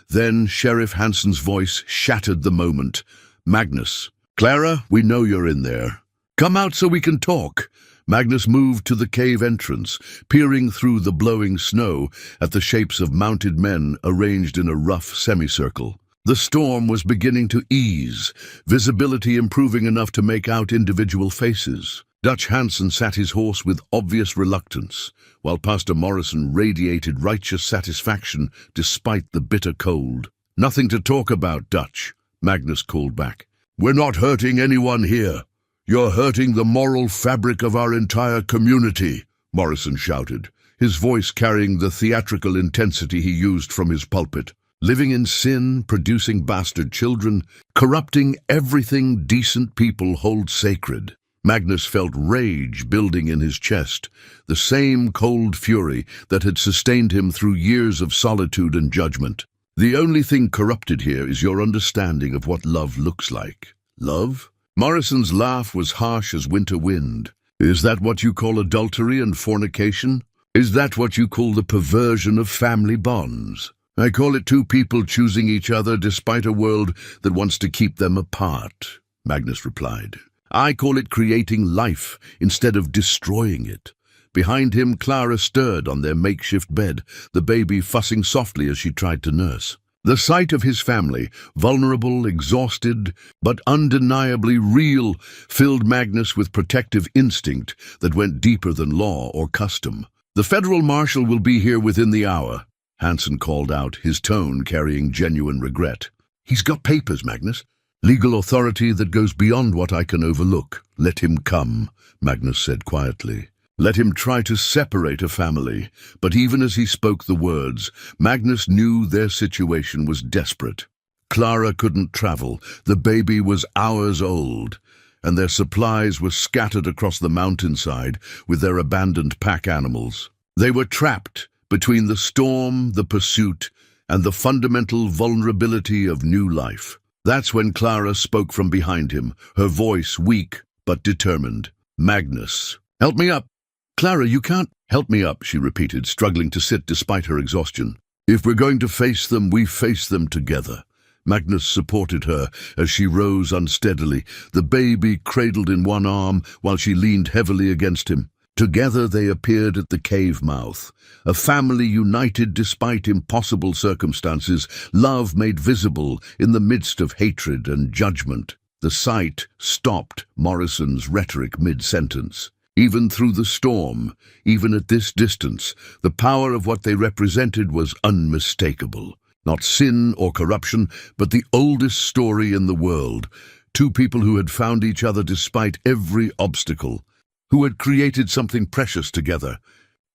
Then Sheriff Hansen's voice shattered the moment. "Magnus, Clara, we know you're in there. Come out so we can talk." Magnus moved to the cave entrance, peering through the blowing snow at the shapes of mounted men arranged in a rough semicircle. The storm was beginning to ease, visibility improving enough to make out individual faces. Dutch Hansen sat his horse with obvious reluctance, while Pastor Morrison radiated righteous satisfaction despite the bitter cold. "Nothing to talk about, Dutch," Magnus called back. "We're not hurting anyone here. You're hurting the moral fabric of our entire community," Morrison shouted, his voice carrying the theatrical intensity he used from his pulpit. "Living in sin, producing bastard children, corrupting everything decent people hold sacred." Magnus felt rage building in his chest, the same cold fury that had sustained him through years of solitude and judgment. "The only thing corrupted here is your understanding of what love looks like." "Love?" Morrison's laugh was harsh as winter wind. "Is that what you call adultery and fornication? Is that what you call the perversion of family bonds? I call it two people choosing each other despite a world that wants to keep them apart," Magnus replied. "I call it creating life instead of destroying it." Behind him, Clara stirred on their makeshift bed, the baby fussing softly as she tried to nurse. The sight of his family, vulnerable, exhausted, but undeniably real, filled Magnus with protective instinct that went deeper than law or custom. "The federal marshal will be here within the hour," Hansen called out, his tone carrying genuine regret. "He's got papers, Magnus. Legal authority that goes beyond what I can overlook. Let him come, Magnus said quietly. Let him try to separate a family. But even as he spoke the words, Magnus knew their situation was desperate. Clara couldn't travel. The baby was hours old, and their supplies were scattered across the mountainside with their abandoned pack animals. They were trapped between the storm, the pursuit, and the fundamental vulnerability of new life. That's when Clara spoke from behind him, her voice weak but determined. Magnus, help me up. Clara, you can't help me up, she repeated, struggling to sit despite her exhaustion. If we're going to face them, we face them together. Magnus supported her as she rose unsteadily, the baby cradled in one arm while she leaned heavily against him. Together they appeared at the cave mouth, a family united despite impossible circumstances, love made visible in the midst of hatred and judgment. The sight stopped Morrison's rhetoric mid-sentence. Even through the storm, even at this distance, the power of what they represented was unmistakable. Not sin or corruption, but the oldest story in the world. Two people who had found each other despite every obstacle, who had created something precious together,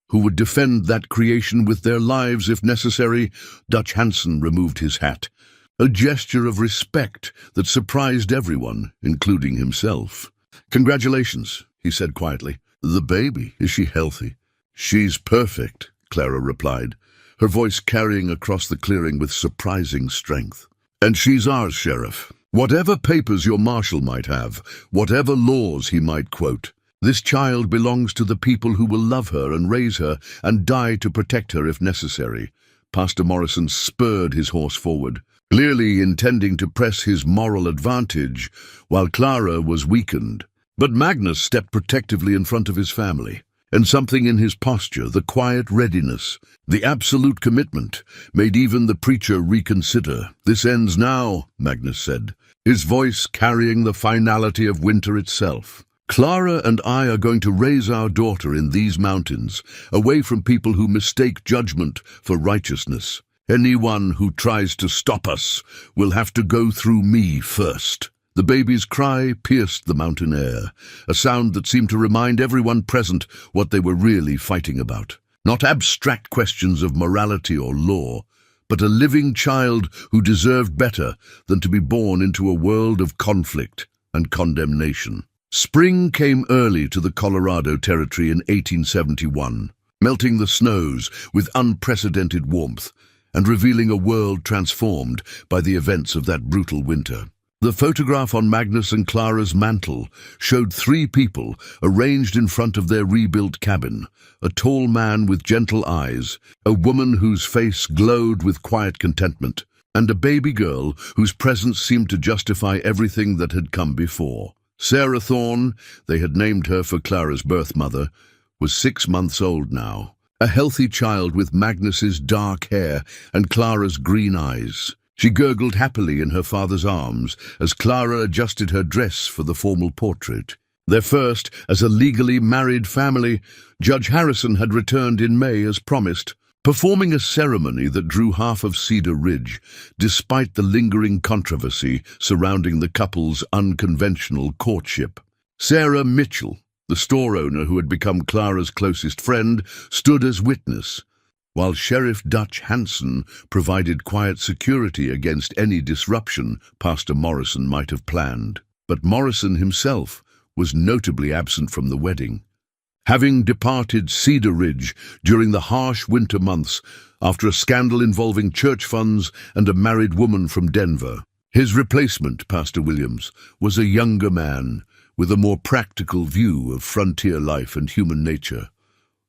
who would defend that creation with their lives if necessary. Dutch Hansen removed his hat, a gesture of respect that surprised everyone, including himself. "Congratulations," he said quietly. "The baby, is she healthy?" "She's perfect," Clara replied, her voice carrying across the clearing with surprising strength. "And she's ours, Sheriff. Whatever papers your marshal might have, whatever laws he might quote, this child belongs to the people who will love her and raise her and die to protect her if necessary." Pastor Morrison spurred his horse forward, clearly intending to press his moral advantage, while Clara was weakened. But Magnus stepped protectively in front of his family, and something in his posture, the quiet readiness, the absolute commitment, made even the preacher reconsider. "This ends now," Magnus said, his voice carrying the finality of winter itself. "Clara and I are going to raise our daughter in these mountains, away from people who mistake judgment for righteousness. Anyone who tries to stop us will have to go through me first." The baby's cry pierced the mountain air, a sound that seemed to remind everyone present what they were really fighting about. Not abstract questions of morality or law, but a living child who deserved better than to be born into a world of conflict and condemnation. Spring came early to the Colorado Territory in 1871, melting the snows with unprecedented warmth and revealing a world transformed by the events of that brutal winter. The photograph on Magnus and Clara's mantle showed three people arranged in front of their rebuilt cabin: a tall man with gentle eyes, a woman whose face glowed with quiet contentment, and a baby girl whose presence seemed to justify everything that had come before. Sarah Thorne, they had named her for Clara's birth mother, was 6 months old now, a healthy child with Magnus's dark hair and Clara's green eyes. She gurgled happily in her father's arms as Clara adjusted her dress for the formal portrait. Their first as a legally married family, Judge Harrison had returned in May as promised, performing a ceremony that drew half of Cedar Ridge, despite the lingering controversy surrounding the couple's unconventional courtship. Sarah Mitchell, the store owner who had become Clara's closest friend, stood as witness, while Sheriff Dutch Hansen provided quiet security against any disruption Pastor Morrison might have planned. But Morrison himself was notably absent from the wedding, having departed Cedar Ridge during the harsh winter months after a scandal involving church funds and a married woman from Denver. His replacement, Pastor Williams, was a younger man with a more practical view of frontier life and human nature.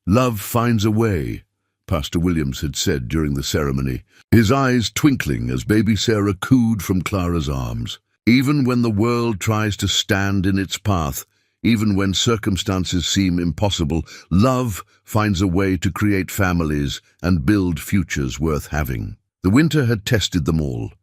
"Love finds a way," Pastor Williams had said during the ceremony, his eyes twinkling as baby Sarah cooed from Clara's arms. "Even when the world tries to stand in its path, even when circumstances seem impossible, love finds a way to create families and build futures worth having." The winter had tested them all.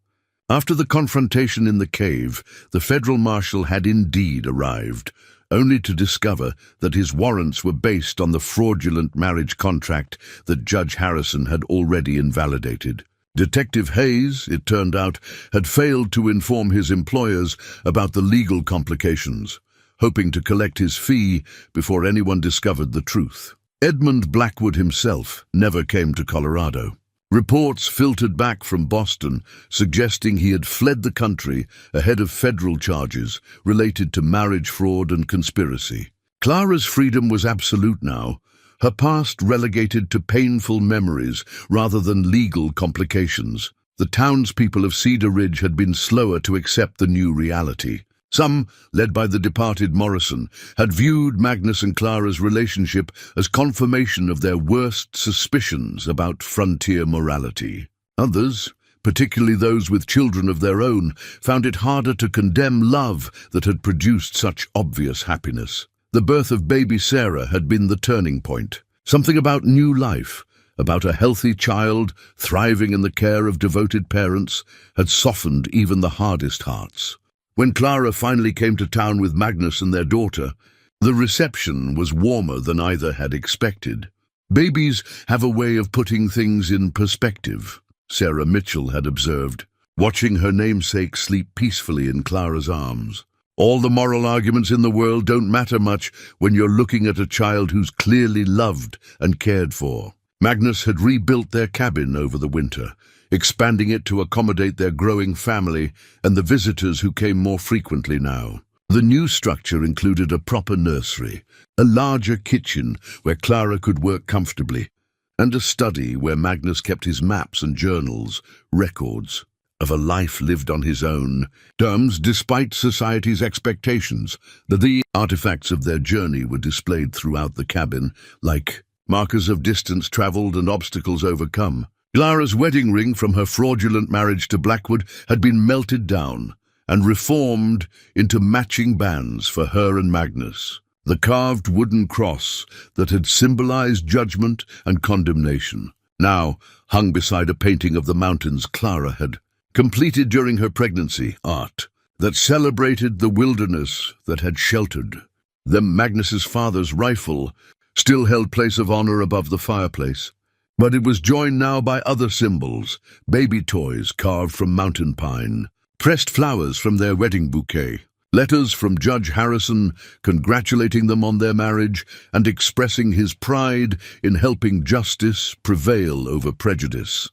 After the confrontation in the cave, the federal marshal had indeed arrived, only to discover that his warrants were based on the fraudulent marriage contract that Judge Harrison had already invalidated. Detective Hayes, it turned out, had failed to inform his employers about the legal complications, hoping to collect his fee before anyone discovered the truth. Edmund Blackwood himself never came to Colorado. Reports filtered back from Boston suggesting he had fled the country ahead of federal charges related to marriage fraud and conspiracy. Clara's freedom was absolute now, her past relegated to painful memories rather than legal complications. The townspeople of Cedar Ridge had been slower to accept the new reality. Some, led by the departed Morrison, had viewed Magnus and Clara's relationship as confirmation of their worst suspicions about frontier morality. Others, particularly those with children of their own, found it harder to condemn love that had produced such obvious happiness. The birth of baby Sarah had been the turning point. Something about new life, about a healthy child thriving in the care of devoted parents, had softened even the hardest hearts. When Clara finally came to town with Magnus and their daughter, the reception was warmer than either had expected. Babies have a way of putting things in perspective, Sarah Mitchell had observed, watching her namesake sleep peacefully in Clara's arms. All the moral arguments in the world don't matter much when you're looking at a child who's clearly loved and cared for. Magnus had rebuilt their cabin over the winter, expanding it to accommodate their growing family and the visitors who came more frequently now. The new structure included a proper nursery, a larger kitchen where Clara could work comfortably, and a study where Magnus kept his maps and journals, records of a life lived on his own terms despite society's expectations. The artifacts of their journey were displayed throughout the cabin, like markers of distance traveled and obstacles overcome. Clara's wedding ring from her fraudulent marriage to Blackwood had been melted down and reformed into matching bands for her and Magnus. The carved wooden cross that had symbolized judgment and condemnation now hung beside a painting of the mountains Clara had completed during her pregnancy, art that celebrated the wilderness that had sheltered them. Magnus's father's rifle still held place of honor above the fireplace, but it was joined now by other symbols, baby toys carved from mountain pine, pressed flowers from their wedding bouquet, letters from Judge Harrison congratulating them on their marriage and expressing his pride in helping justice prevail over prejudice.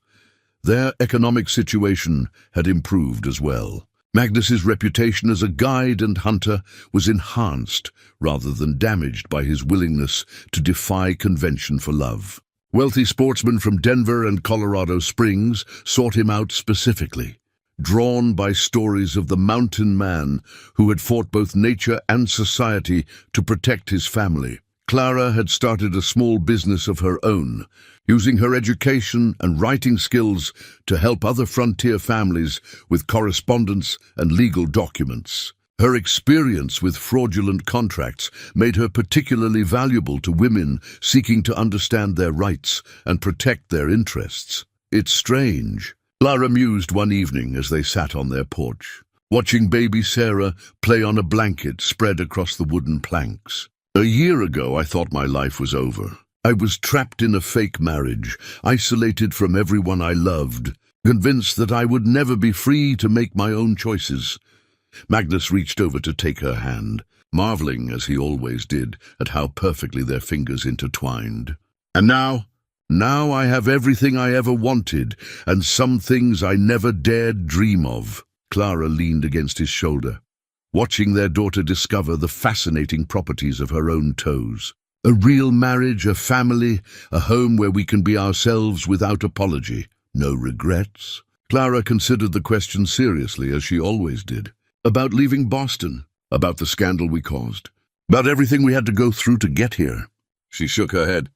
Their economic situation had improved as well. Magnus's reputation as a guide and hunter was enhanced rather than damaged by his willingness to defy convention for love. Wealthy sportsmen from Denver and Colorado Springs sought him out specifically, drawn by stories of the mountain man who had fought both nature and society to protect his family. Clara had started a small business of her own, using her education and writing skills to help other frontier families with correspondence and legal documents. Her experience with fraudulent contracts made her particularly valuable to women seeking to understand their rights and protect their interests. "It's strange," Clara mused one evening as they sat on their porch, watching baby Sarah play on a blanket spread across the wooden planks. "A year ago, I thought my life was over. I was trapped in a fake marriage, isolated from everyone I loved, convinced that I would never be free to make my own choices." Magnus reached over to take her hand, marveling, as he always did, at how perfectly their fingers intertwined. "And now I have everything I ever wanted, and some things I never dared dream of." Clara leaned against his shoulder, watching their daughter discover the fascinating properties of her own toes. A real marriage, a family, a home where we can be ourselves without apology. No regrets. Clara considered the question seriously, as she always did. About leaving Boston, about the scandal we caused, about everything we had to go through to get here. She shook her head.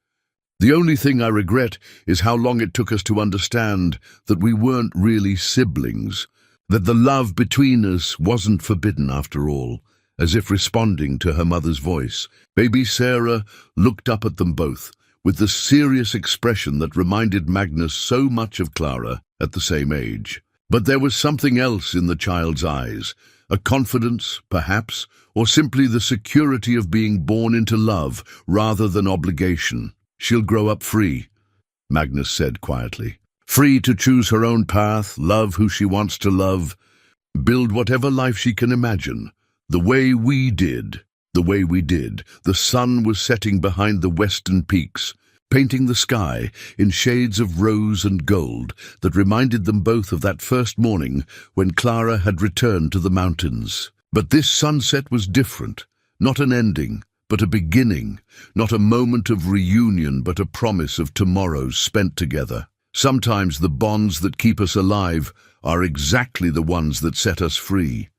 "The only thing I regret is how long it took us to understand that we weren't really siblings, that the love between us wasn't forbidden after all." As if responding to her mother's voice, baby Sarah looked up at them both, with the serious expression that reminded Magnus so much of Clara at the same age. But there was something else in the child's eyes, a confidence, perhaps, or simply the security of being born into love rather than obligation. "She'll grow up free," Magnus said quietly. Free to choose her own path, love who she wants to love, build whatever life she can imagine, the way we did. The way we did. The sun was setting behind the western peaks, painting the sky in shades of rose and gold that reminded them both of that first morning when Clara had returned to the mountains. But this sunset was different, not an ending, but a beginning, not a moment of reunion, but a promise of tomorrows spent together. Sometimes the bonds that keep us alive are exactly the ones that set us free.